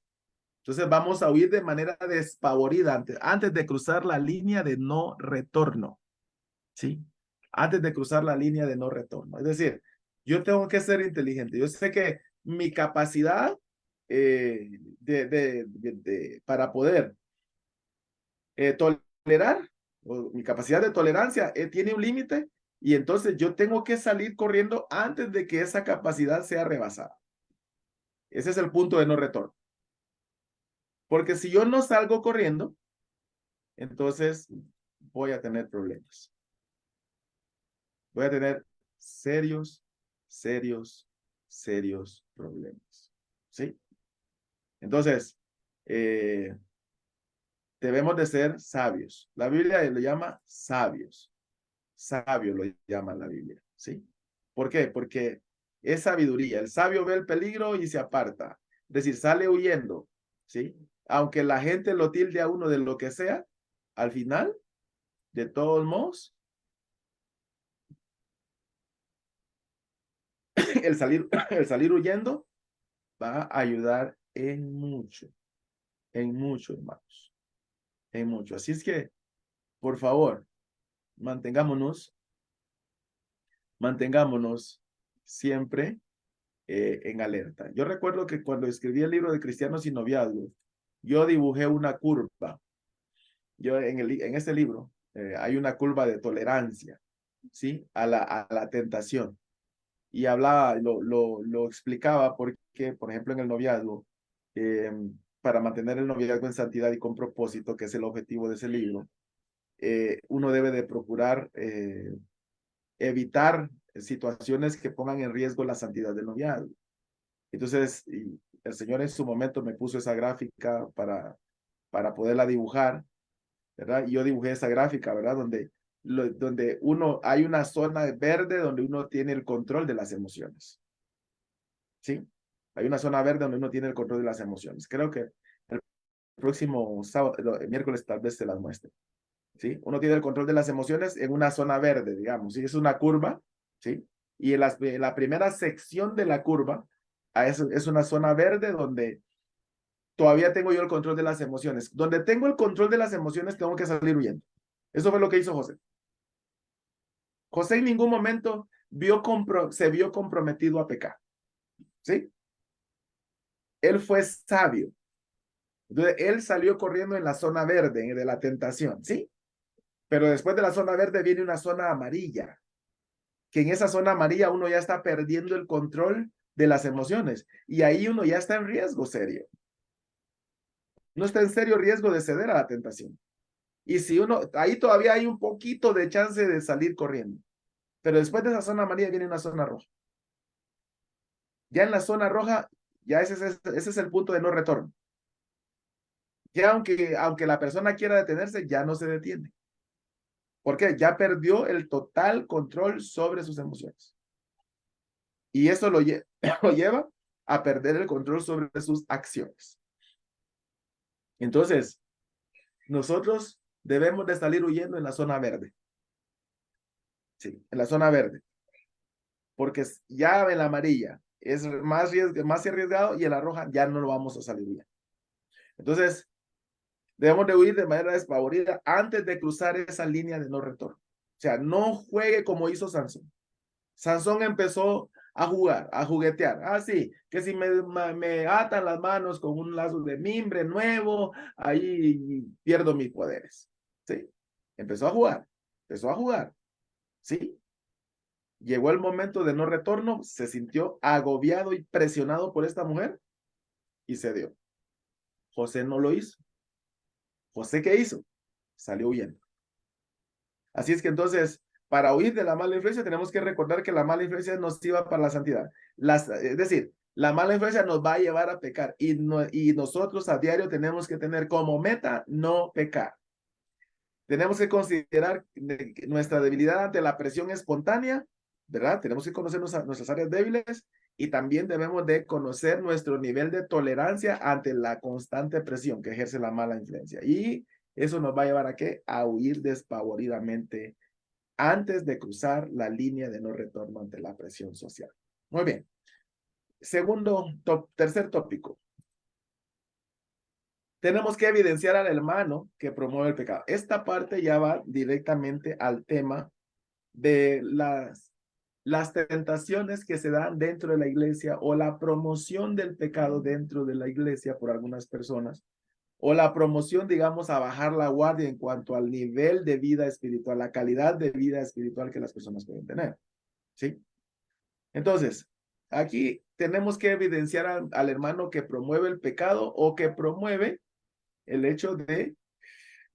entonces vamos a huir de manera despavorida antes de cruzar la línea de no retorno. ¿Sí? Antes de cruzar la línea de no retorno. Es decir, yo tengo que ser inteligente. Yo sé que mi capacidad para poder tolerar, o mi capacidad de tolerancia tiene un límite y entonces yo tengo que salir corriendo antes de que esa capacidad sea rebasada. Ese es el punto de no retorno. Porque si yo no salgo corriendo, entonces voy a tener problemas. Voy a tener serios, serios, serios problemas. ¿Sí? Entonces, eh, debemos de ser sabios. La Biblia lo llama sabios. Sabio lo llama la Biblia. ¿Sí? ¿Por qué? Porque es sabiduría. El sabio ve el peligro y se aparta. Es decir, sale huyendo. ¿Sí? Aunque la gente lo tilde a uno de lo que sea, al final, de todos modos, el salir huyendo va a ayudar en mucho, hermanos, en mucho. Así es que, por favor, mantengámonos, mantengámonos siempre en alerta. Yo recuerdo que cuando escribí el libro de Cristianos y Noviazgo, yo dibujé una curva. Yo en este libro hay una curva de tolerancia, ¿sí? A la tentación. Y hablaba, lo explicaba porque, por ejemplo, en el noviazgo, eh, para mantener el noviazgo en santidad y con propósito, que es el objetivo de ese libro, uno debe de procurar evitar situaciones que pongan en riesgo la santidad del noviazgo. Entonces, el Señor en su momento me puso esa gráfica para poderla dibujar, ¿verdad? Y yo dibujé esa gráfica, ¿verdad? Donde hay una zona verde donde uno tiene el control de las emociones. ¿Sí? Hay una zona verde donde uno tiene el control de las emociones. Creo que el próximo sábado, el miércoles tal vez se las muestre. ¿Sí? Uno tiene el control de las emociones en una zona verde, digamos. ¿Sí? Es una curva, ¿sí? Y en la primera sección de la curva es una zona verde donde todavía tengo yo el control de las emociones. Donde tengo el control de las emociones, tengo que salir huyendo. Eso fue lo que hizo José. José en ningún momento se vio comprometido a pecar. ¿Sí? Él fue sabio. Entonces, él salió corriendo en la zona verde de la tentación, ¿sí? Pero después de la zona verde viene una zona amarilla, que en esa zona amarilla uno ya está perdiendo el control de las emociones y ahí uno ya está en riesgo serio. No está en serio riesgo de ceder a la tentación. Y si ahí todavía hay un poquito de chance de salir corriendo. Pero después de esa zona amarilla viene una zona roja. Ya en la zona roja, ya ese es el punto de no retorno. Ya aunque la persona quiera detenerse, ya no se detiene. ¿Por qué? Ya perdió el total control sobre sus emociones. Y eso lo lleva a perder el control sobre sus acciones. Entonces, nosotros debemos de salir huyendo en la zona verde. Sí, en la zona verde. Porque ya en la amarilla es más arriesgado y en la roja ya no lo vamos a salir bien. Entonces, debemos de huir de manera despavorida antes de cruzar esa línea de no retorno. O sea, no juegue como hizo Sansón. Sansón empezó a jugar, a juguetear. Ah, sí, que si me atan las manos con un lazo de mimbre nuevo, ahí pierdo mis poderes. Sí, empezó a jugar, empezó a jugar. Sí, llegó el momento de no retorno, se sintió agobiado y presionado por esta mujer y cedió. José no lo hizo. ¿José qué hizo? Salió huyendo. Así es que entonces, para huir de la mala influencia, tenemos que recordar que la mala influencia es nociva para la santidad. Es decir, la mala influencia nos va a llevar a pecar y nosotros a diario tenemos que tener como meta no pecar. Tenemos que considerar nuestra debilidad ante la presión espontánea, ¿verdad? Tenemos que conocer nuestras áreas débiles y también debemos de conocer nuestro nivel de tolerancia ante la constante presión que ejerce la mala influencia. Y eso nos va a llevar a qué? A huir despavoridamente antes de cruzar la línea de no retorno ante la presión social. Muy bien. Tercer tópico. Tenemos que evidenciar al hermano que promueve el pecado. Esta parte ya va directamente al tema de las tentaciones que se dan dentro de la iglesia o la promoción del pecado dentro de la iglesia por algunas personas o la promoción, digamos, a bajar la guardia en cuanto al nivel de vida espiritual, la calidad de vida espiritual que las personas pueden tener. ¿Sí? Entonces, aquí tenemos que evidenciar al hermano que promueve el pecado o que promueve el hecho de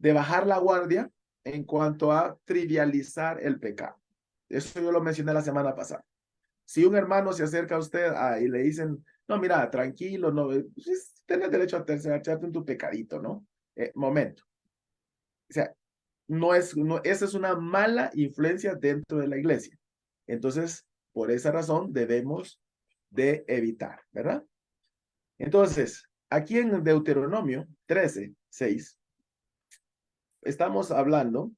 bajar la guardia en cuanto a trivializar el pecado. Eso yo lo mencioné la semana pasada. Si un hermano se acerca a usted y le dicen, no, mira, tranquilo, no, pues, tienes derecho a echarte en tu pecadito, ¿no? Momento. O sea, esa es una mala influencia dentro de la iglesia. Entonces, por esa razón debemos de evitar, ¿verdad? Entonces, aquí en Deuteronomio 13:6, estamos hablando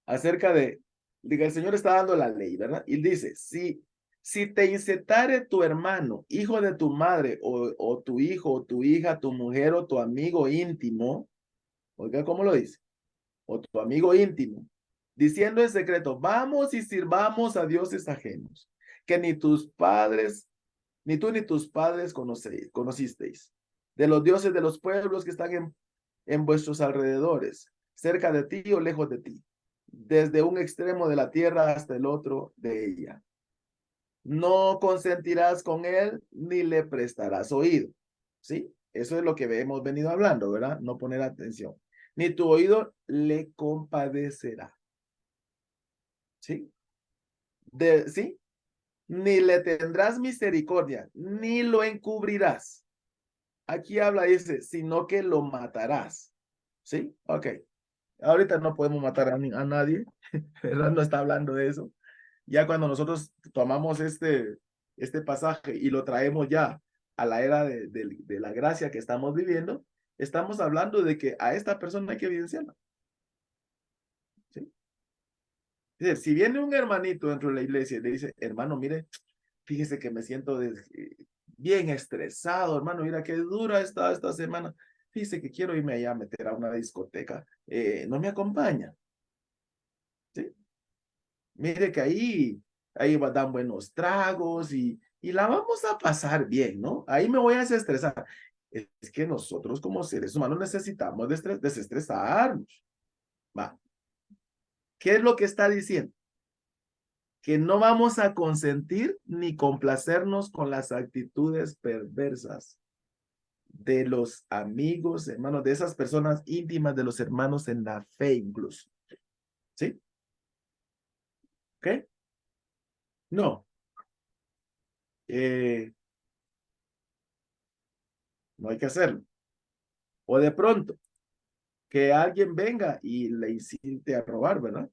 acerca de que el Señor está dando la ley, ¿verdad? Y dice, si te incitare tu hermano, hijo de tu madre, o tu hijo, o tu hija, tu mujer, o tu amigo íntimo, oiga, ¿cómo lo dice? O tu amigo íntimo, diciendo en secreto, vamos y sirvamos a dioses ajenos, que ni tus padres, ni tú ni tus padres conocisteis, de los dioses de los pueblos que están en vuestros alrededores, cerca de ti o lejos de ti, desde un extremo de la tierra hasta el otro de ella. No consentirás con él ni le prestarás oído. ¿Sí? Eso es lo que hemos venido hablando, ¿verdad? No poner atención. Ni tu oído le compadecerá. ¿Sí? ¿Sí? Ni le tendrás misericordia, ni lo encubrirás. Aquí habla, dice, sino que lo matarás. ¿Sí? Ok. Ahorita no podemos matar a nadie, ¿verdad? No está hablando de eso. Ya cuando nosotros tomamos este pasaje y lo traemos ya a la era de la gracia que estamos viviendo, estamos hablando de que a esta persona hay que evidenciarla. ¿Sí? Dice, si viene un hermanito dentro de la iglesia y le dice, hermano, mire, fíjese que me siento bien estresado, hermano, mira qué dura está esta semana. Fíjese que quiero irme allá a meter a una discoteca. ¿No me acompaña? ¿Sí? Mire que ahí dan buenos tragos y la vamos a pasar bien, ¿no? Ahí me voy a desestresar. Es que nosotros como seres humanos necesitamos desestresarnos. Va. ¿Qué es lo que está diciendo? Que no vamos a consentir ni complacernos con las actitudes perversas de los amigos, hermanos, de esas personas íntimas de los hermanos en la fe incluso. ¿Sí? ¿Ok? No. No hay que hacerlo. O de pronto, que alguien venga y le incite a robar, ¿verdad?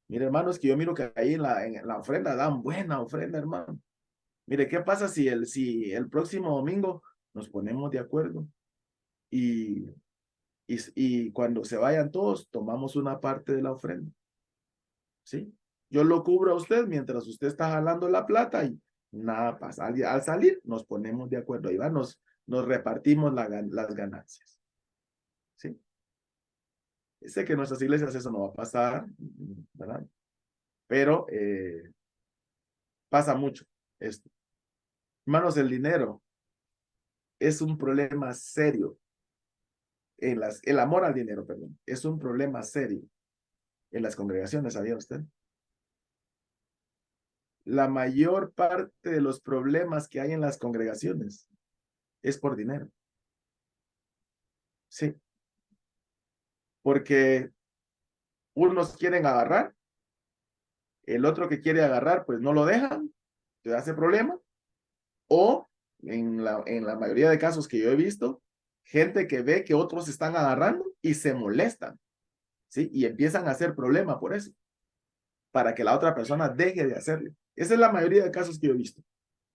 Mire, hermano, es que yo miro que ahí en la ofrenda dan buena ofrenda, hermano. Mire, ¿qué pasa si el próximo domingo nos ponemos de acuerdo y cuando se vayan todos, tomamos una parte de la ofrenda? ¿Sí? Yo lo cubro a usted mientras usted está jalando la plata y nada pasa. Al salir, nos ponemos de acuerdo. Ahí va, nos repartimos las ganancias. ¿Sí? Sé que en nuestras iglesias eso no va a pasar, ¿verdad? Pero pasa mucho esto. Hermanos, el dinero es un problema serio. El amor al dinero, perdón, es un problema serio en las congregaciones, ¿sabía usted? La mayor parte de los problemas que hay en las congregaciones es por dinero. Sí, porque unos quieren agarrar, el otro que quiere agarrar, pues no lo dejan, te hace problema, o en la mayoría de casos que yo he visto, gente que ve que otros están agarrando y se molestan, ¿sí? Y empiezan a hacer problema por eso, para que la otra persona deje de hacerlo. Esa es la mayoría de casos que yo he visto,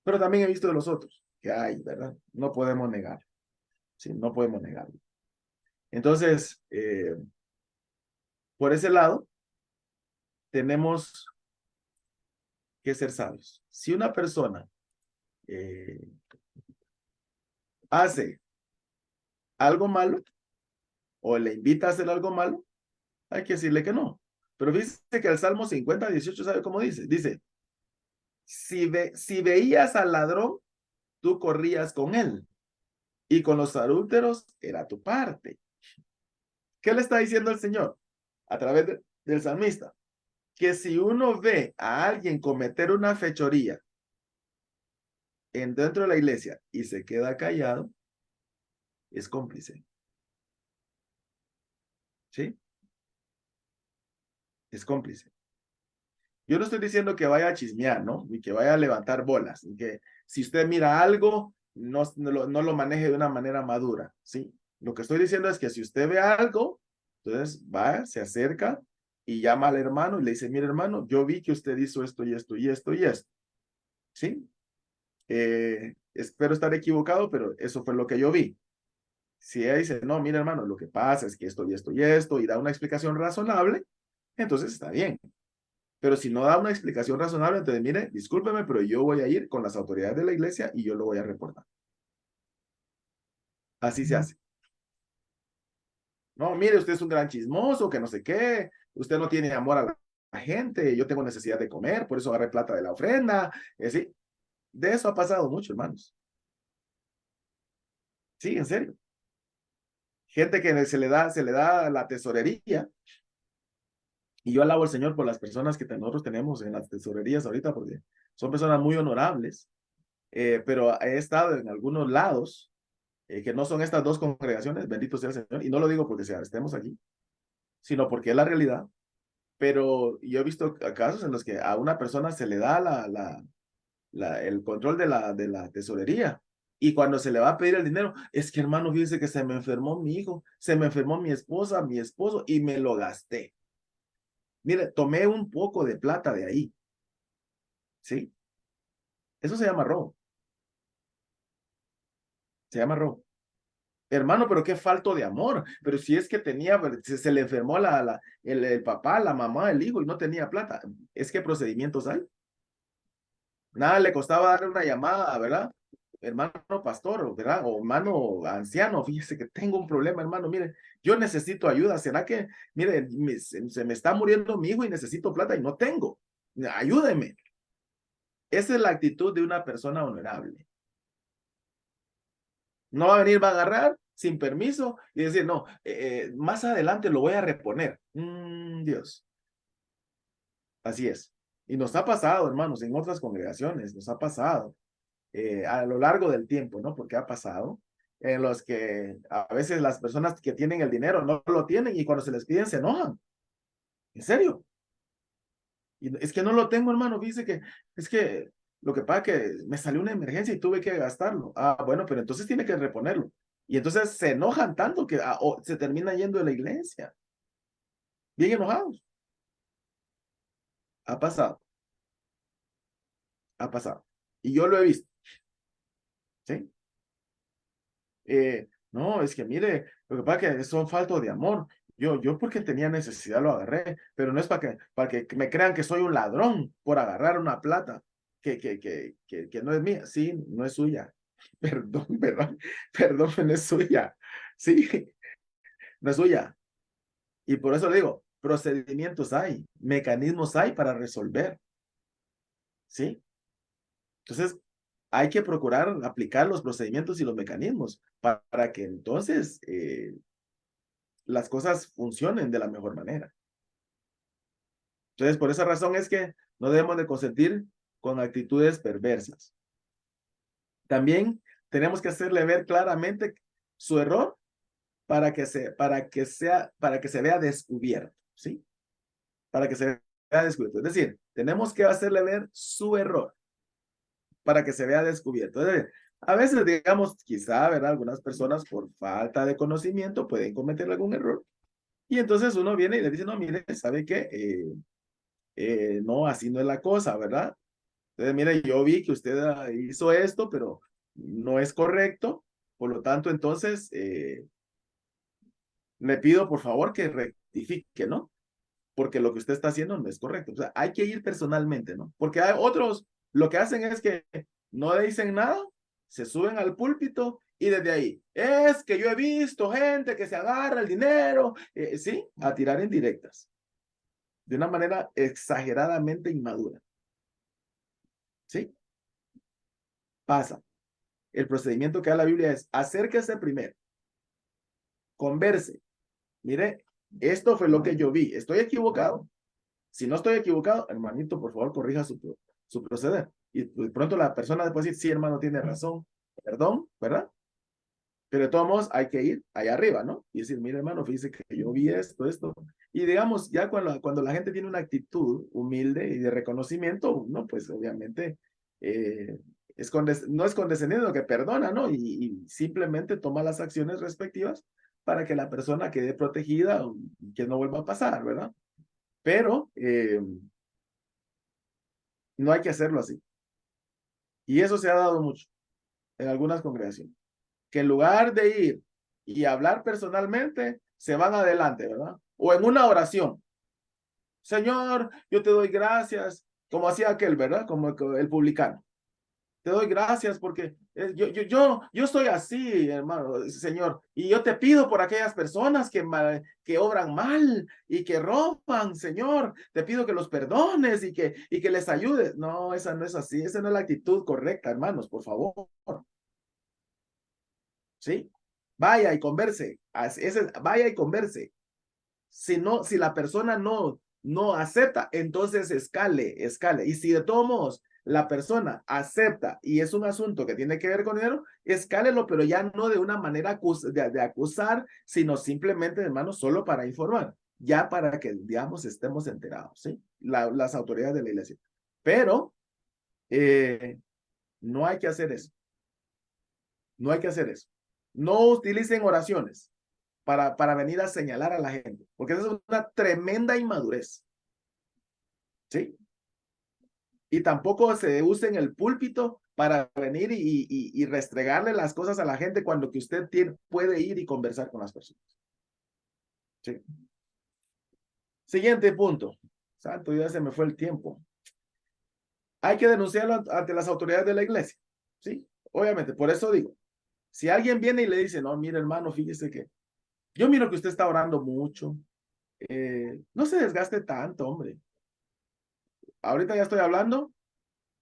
pero también he visto de los otros, que hay, ¿verdad? No podemos negar, ¿sí? No podemos negarlo. Entonces, por ese lado, tenemos que ser sabios. Si una persona eh, hace algo malo o le invita a hacer algo malo, hay que decirle que no. Pero dice que el Salmo 50:18, ¿sabe cómo dice? Dice, si veías al ladrón, tú corrías con él, y con los adúlteros era tu parte. ¿Qué le está diciendo el Señor a través del salmista? Que si uno ve a alguien cometer una fechoría dentro de la iglesia y se queda callado, es cómplice. ¿Sí? Es cómplice. Yo no estoy diciendo que vaya a chismear, ¿no? Ni que vaya a levantar bolas. Ni que si usted mira algo, no lo maneje de una manera madura, ¿sí? Lo que estoy diciendo es que si usted ve algo, entonces va, se acerca y llama al hermano y le dice, mire hermano, yo vi que usted hizo esto y esto y esto y esto, ¿sí? Espero estar equivocado, pero eso fue lo que yo vi. Si ella dice, no, mire hermano, lo que pasa es que esto y esto y esto, y da una explicación razonable, entonces está bien. Pero si no da una explicación razonable, entonces mire, discúlpeme, pero yo voy a ir con las autoridades de la iglesia y yo lo voy a reportar. Así se hace. No, mire, usted es un gran chismoso, que no sé qué, usted no tiene amor a la gente, yo tengo necesidad de comer, por eso agarré plata de la ofrenda. Sí, de eso ha pasado mucho, hermanos. Sí, en serio. Gente que se le da la tesorería. Y yo alabo al Señor por las personas que nosotros tenemos en las tesorerías ahorita, porque son personas muy honorables. Pero he estado en algunos lados que no son estas dos congregaciones, bendito sea el Señor, y no lo digo porque estemos aquí, sino porque es la realidad. Pero yo he visto casos en los que a una persona se le da el control de la tesorería, y cuando se le va a pedir el dinero, es que hermano, fíjese que se me enfermó mi hijo, se me enfermó mi esposa, mi esposo, y me lo gasté. Mire, tomé un poco de plata de ahí, ¿sí? Eso se llama robo, se llama robo. Hermano, pero qué falto de amor. Pero si es que se le enfermó el papá, la mamá, el hijo y no tenía plata. Es que procedimientos hay. Nada le costaba darle una llamada, ¿verdad? Hermano pastor, ¿verdad? O hermano anciano, fíjese que tengo un problema, hermano. Mire, yo necesito ayuda. ¿Será que, mire, se me está muriendo mi hijo y necesito plata y no tengo? Ayúdeme. Esa es la actitud de una persona honorable. No va a venir, va a agarrar sin permiso y decir, no, más adelante lo voy a reponer. Dios, así es. Y nos ha pasado, hermanos, en otras congregaciones, nos ha pasado a lo largo del tiempo, ¿no? Porque ha pasado en los que a veces las personas que tienen el dinero no lo tienen y cuando se les piden se enojan. ¿En serio? Y es que no lo tengo, hermano. Dice que es que lo que pasa es que me salió una emergencia y tuve que gastarlo. Ah, bueno, pero entonces tiene que reponerlo. Y entonces se enojan tanto que se termina yendo de la iglesia. Bien enojados. Ha pasado, ha pasado. Y yo lo he visto, ¿sí? No, es que mire, lo que pasa es que son faltos de amor. Yo porque tenía necesidad lo agarré, pero no es para que me crean que soy un ladrón por agarrar una plata que no es mía. Sí, no es suya. Perdón, perdón, perdón, no es suya. Sí, no es suya. Y por eso le digo, procedimientos hay, mecanismos hay para resolver. ¿Sí? Entonces, hay que procurar aplicar los procedimientos y los mecanismos para que entonces las cosas funcionen de la mejor manera. Entonces, por esa razón es que no debemos de consentir con actitudes perversas. También tenemos que hacerle ver claramente su error para que se vea descubierto, ¿sí? Para que se vea descubierto. Es decir, tenemos que hacerle ver su error para que se vea descubierto. Es decir, a veces, digamos, quizá, ¿verdad? Algunas personas por falta de conocimiento pueden cometer algún error. Y entonces uno viene y le dice, no, mire, ¿sabe qué? No, así no es la cosa, ¿verdad? Entonces, mire, yo vi que usted hizo esto, pero no es correcto. Por lo tanto, entonces, le pido por favor que rectifique, ¿no? Porque lo que usted está haciendo no es correcto. O sea, hay que ir personalmente, ¿no? Porque hay otros, lo que hacen es que no le dicen nada, se suben al púlpito y desde ahí, es que yo he visto gente que se agarra el dinero, sí, a tirar indirectas, de una manera exageradamente inmadura, ¿sí? Pasa. El procedimiento que da la Biblia es, acérquese primero, converse, mire, esto fue lo que yo vi, ¿estoy equivocado? Si no estoy equivocado, hermanito, por favor, corrija su proceder. Y de pronto la persona después decir, sí, hermano, tiene razón, perdón, ¿verdad? Pero de todos modos hay que ir allá arriba, ¿no? Y decir, mire, hermano, fíjese que yo vi esto. Y digamos, ya cuando la gente tiene una actitud humilde y de reconocimiento, no, pues obviamente no es condescendiente, que perdona, ¿no? Y simplemente toma las acciones respectivas para que la persona quede protegida y que no vuelva a pasar, ¿verdad? Pero no hay que hacerlo así. Y eso se ha dado mucho en algunas congregaciones, que en lugar de ir y hablar personalmente, se van adelante, ¿verdad? O en una oración. Señor, yo te doy gracias, como hacía aquel, ¿verdad? Como el publicano. Te doy gracias porque yo soy así, hermano, Señor, y yo te pido por aquellas personas que obran mal y que roban, Señor, te pido que los perdones y que les ayudes. No, esa no es así, esa no es la actitud correcta, hermanos, por favor, ¿sí? Vaya y converse, vaya y converse. Si la persona no acepta, entonces escale. Y si de todos modos la persona acepta y es un asunto que tiene que ver con dinero, escálelo, pero ya no de una manera de acusar, sino simplemente, hermano, solo para informar, ya para que, digamos, estemos enterados, ¿sí? Las autoridades de la iglesia. Pero no hay que hacer eso. No hay que hacer eso. No utilicen oraciones para venir a señalar a la gente, porque esa es una tremenda inmadurez, ¿sí? Y tampoco se use en el púlpito para venir y restregarle las cosas a la gente cuando que usted puede ir y conversar con las personas. ¿Sí? Siguiente punto. Santo, ya se me fue el tiempo. Hay que denunciarlo ante las autoridades de la iglesia, ¿sí? Obviamente, por eso digo, si alguien viene y le dice, no, mire hermano, fíjese que yo miro que usted está orando mucho, no se desgaste tanto, hombre. Ahorita ya estoy hablando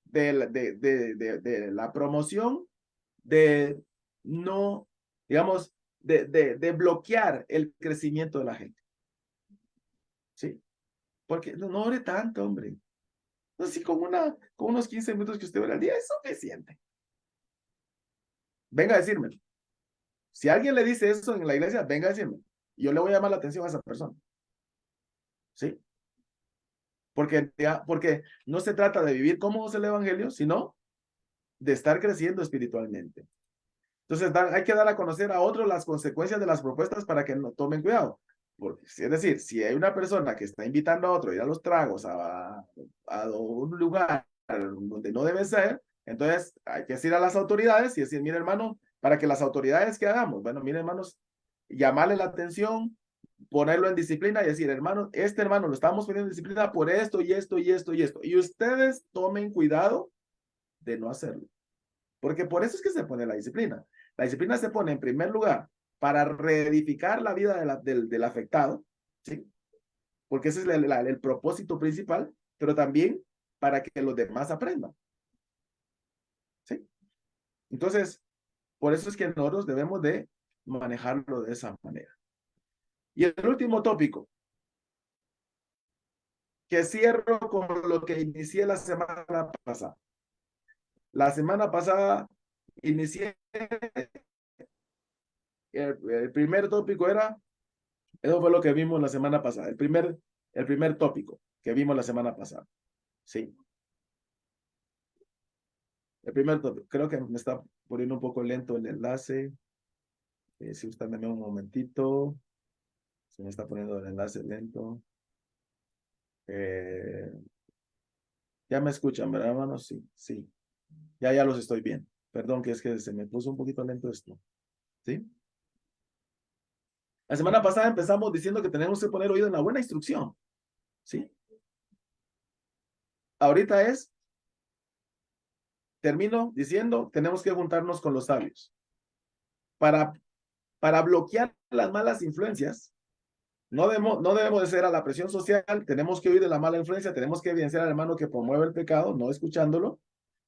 de la promoción, de no, digamos, de bloquear el crecimiento de la gente. ¿Sí? Porque no ore tanto, hombre. Así con unos 15 minutos que usted ore al día es suficiente. Venga a decirme. Si alguien le dice eso en la iglesia, venga a decirme. Yo le voy a llamar la atención a esa persona. ¿Sí? Porque no se trata de vivir cómodos el evangelio, sino de estar creciendo espiritualmente. Entonces, hay que dar a conocer a otros las consecuencias de las propuestas para que no tomen cuidado. Porque, es decir, si hay una persona que está invitando a otro a ir a los tragos a un lugar donde no debe ser, entonces hay que decir a las autoridades y decir, mire hermano, para que las autoridades que hagamos, bueno, mire hermanos, llamarle la atención, ponerlo en disciplina y decir, hermano, este hermano lo estamos poniendo en disciplina por esto y esto y esto y esto. Y ustedes tomen cuidado de no hacerlo. Porque por eso es que se pone la disciplina. La disciplina se pone en primer lugar para reedificar la vida del afectado, ¿sí? Porque ese es el propósito principal, pero también para que los demás aprendan, ¿sí? Entonces, por eso es que nosotros debemos de manejarlo de esa manera. Y el último tópico, que cierro con lo que inicié la semana pasada. La semana pasada inicié el primer tópico era, eso fue lo que vimos la semana pasada, el primer tópico que vimos la semana pasada. Sí. El primer tópico. Creo que me está poniendo un poco lento el enlace. Si usted me da un momentito. Se me está poniendo el enlace lento. Ya me escuchan, ¿verdad, hermanos? Sí, sí. Ya los estoy viendo. Perdón, que es que se me puso un poquito lento esto. ¿Sí? La semana pasada empezamos diciendo que tenemos que poner oído en la buena instrucción. ¿Sí? Ahorita termino diciendo, tenemos que juntarnos con los sabios. Para bloquear las malas influencias, no debemos de ser a la presión social, tenemos que huir de la mala influencia, tenemos que evidenciar al hermano que promueve el pecado, no escuchándolo,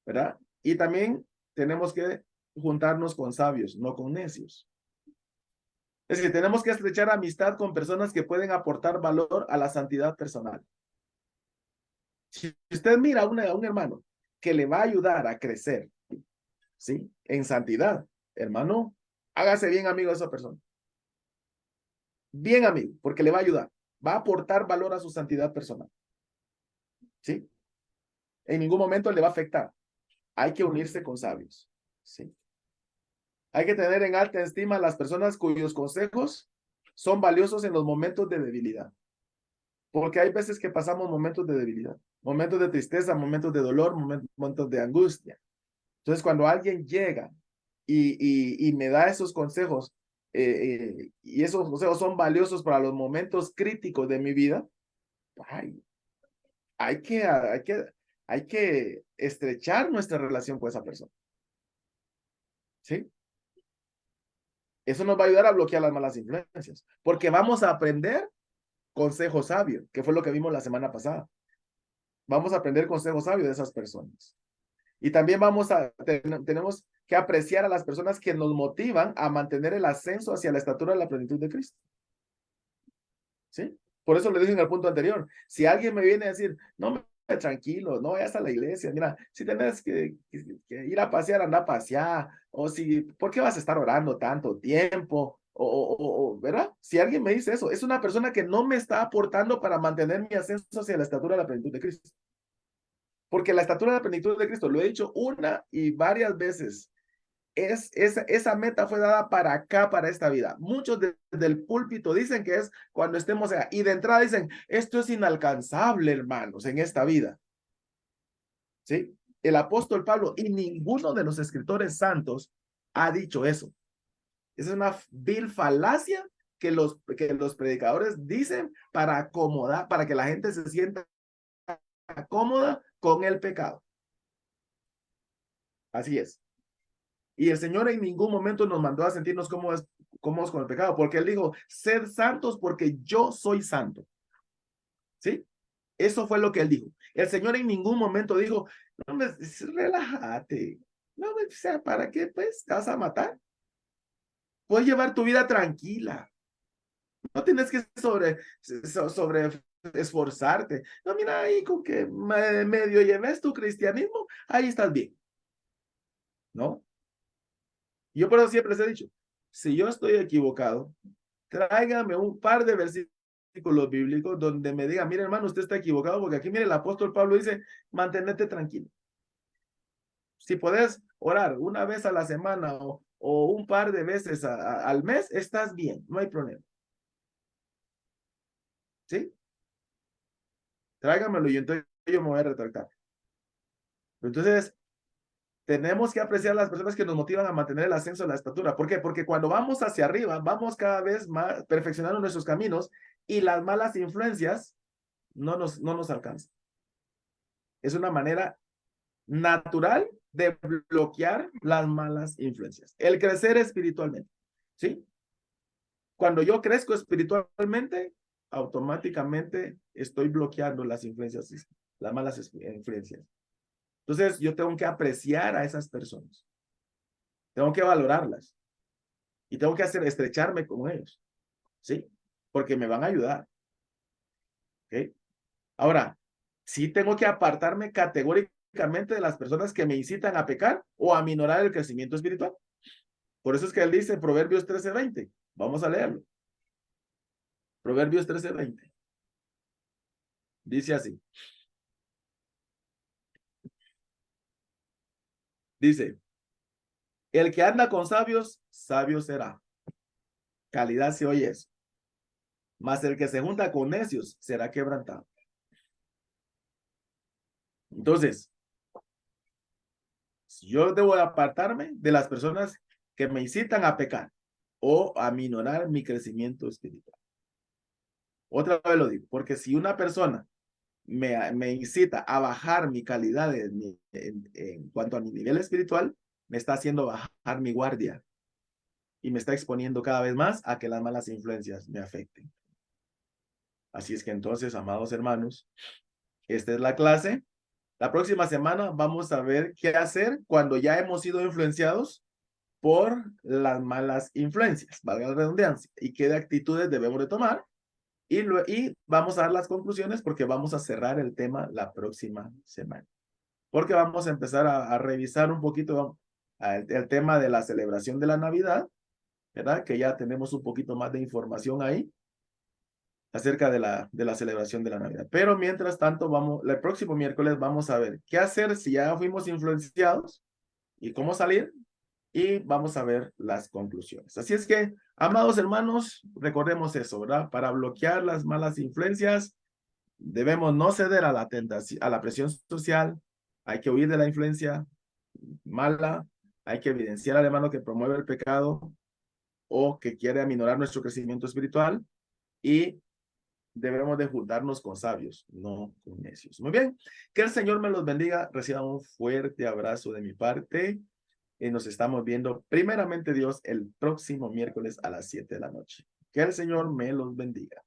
¿verdad? Y también tenemos que juntarnos con sabios, no con necios. Es decir, tenemos que estrechar amistad con personas que pueden aportar valor a la santidad personal. Si usted mira a un hermano que le va a ayudar a crecer, ¿sí? En santidad, hermano, hágase bien amigo de esa persona. Bien amigo, porque le va a ayudar. Va a aportar valor a su santidad personal. ¿Sí? En ningún momento le va a afectar. Hay que unirse con sabios. ¿Sí? Hay que tener en alta estima a las personas cuyos consejos son valiosos en los momentos de debilidad. Porque hay veces que pasamos momentos de debilidad, momentos de tristeza, momentos de dolor, momentos de angustia. Entonces, cuando alguien llega y me da esos consejos, y esos consejos son valiosos para los momentos críticos de mi vida, ay, hay que, hay que, hay que estrechar nuestra relación con esa persona. ¿Sí? Eso nos va a ayudar a bloquear las malas influencias, porque vamos a aprender consejos sabios, que fue lo que vimos la semana pasada. Vamos a aprender consejos sabios de esas personas. Y también tenemos que apreciar a las personas que nos motivan a mantener el ascenso hacia la estatura de la plenitud de Cristo. ¿Sí? Por eso le dije en el punto anterior, si alguien me viene a decir, no, tranquilo, no vayas a la iglesia, mira, si tenés que ir a pasear, anda a pasear, o si, ¿por qué vas a estar orando tanto tiempo? ¿Verdad? Si alguien me dice eso, es una persona que no me está aportando para mantener mi ascenso hacia la estatura de la plenitud de Cristo. Porque la estatura de la plenitud de Cristo, lo he dicho una y varias veces, esa meta fue dada para acá, para esta vida. Muchos del púlpito dicen que es cuando estemos allá. Y de entrada dicen, esto es inalcanzable, hermanos, en esta vida. ¿Sí? El apóstol Pablo y ninguno de los escritores santos ha dicho eso. Esa es una vil falacia que los predicadores dicen para acomodar, para que la gente se sienta cómoda con el pecado. Así es. Y el Señor en ningún momento nos mandó a sentirnos cómodos con el pecado, porque Él dijo, sed santos porque yo soy santo. ¿Sí? Eso fue lo que Él dijo. El Señor en ningún momento dijo, no me, relájate. No, o sea, ¿para qué pues te vas a matar? Puedes llevar tu vida tranquila. No tienes que sobre esforzarte. No, mira ahí con que medio lleves tu cristianismo, ahí estás bien. ¿No? Yo por eso siempre les he dicho, si yo estoy equivocado, tráigame un par de versículos bíblicos donde me diga, mire hermano, usted está equivocado, porque aquí mire el apóstol Pablo dice, mantenete tranquilo. Si puedes orar una vez a la semana o un par de veces al mes, estás bien, no hay problema. ¿Sí? Tráigamelo y entonces yo me voy a retractar. Entonces, tenemos que apreciar a las personas que nos motivan a mantener el ascenso de la estatura. ¿Por qué? Porque cuando vamos hacia arriba, vamos cada vez más perfeccionando nuestros caminos y las malas influencias no nos alcanzan. Es una manera natural de bloquear las malas influencias. El crecer espiritualmente, ¿sí? Cuando yo crezco espiritualmente, automáticamente estoy bloqueando las influencias, las malas influencias. Entonces, yo tengo que apreciar a esas personas. Tengo que valorarlas. Y tengo que estrecharme con ellos. ¿Sí? Porque me van a ayudar. ¿Ok? Ahora, sí tengo que apartarme categóricamente de las personas que me incitan a pecar o a minorar el crecimiento espiritual. Por eso es que él dice Proverbios 13:20. Vamos a leerlo. Proverbios 13:20. Dice así. Dice, el que anda con sabios, sabio será. Calidad se oye eso. Mas el que se junta con necios será quebrantado. Entonces, yo debo apartarme de las personas que me incitan a pecar o a minorar mi crecimiento espiritual. Otra vez lo digo, porque si una persona me incita a bajar mi calidad en cuanto a mi nivel espiritual, me está haciendo bajar mi guardia y me está exponiendo cada vez más a que las malas influencias me afecten. Así es que entonces, amados hermanos, esta es la clase. La próxima semana vamos a ver qué hacer cuando ya hemos sido influenciados por las malas influencias, valga la redundancia, y qué actitudes debemos de tomar. Y vamos a dar las conclusiones porque vamos a cerrar el tema la próxima semana. Porque vamos a empezar a revisar un poquito el tema de la celebración de la Navidad, ¿verdad? Que ya tenemos un poquito más de información ahí acerca de la celebración de la Navidad. Pero mientras tanto, el próximo miércoles vamos a ver qué hacer si ya fuimos influenciados y cómo salir, y vamos a ver las conclusiones. Así es que, amados hermanos, recordemos eso, ¿verdad? Para bloquear las malas influencias, debemos no ceder a la tentación, a la presión social, hay que huir de la influencia mala, hay que evidenciar al hermano que promueve el pecado o que quiere aminorar nuestro crecimiento espiritual, y debemos de juntarnos con sabios, no con necios. Muy bien, que el Señor me los bendiga, reciban un fuerte abrazo de mi parte y nos estamos viendo primeramente Dios el próximo miércoles a las 7 de la noche. Que el Señor me los bendiga.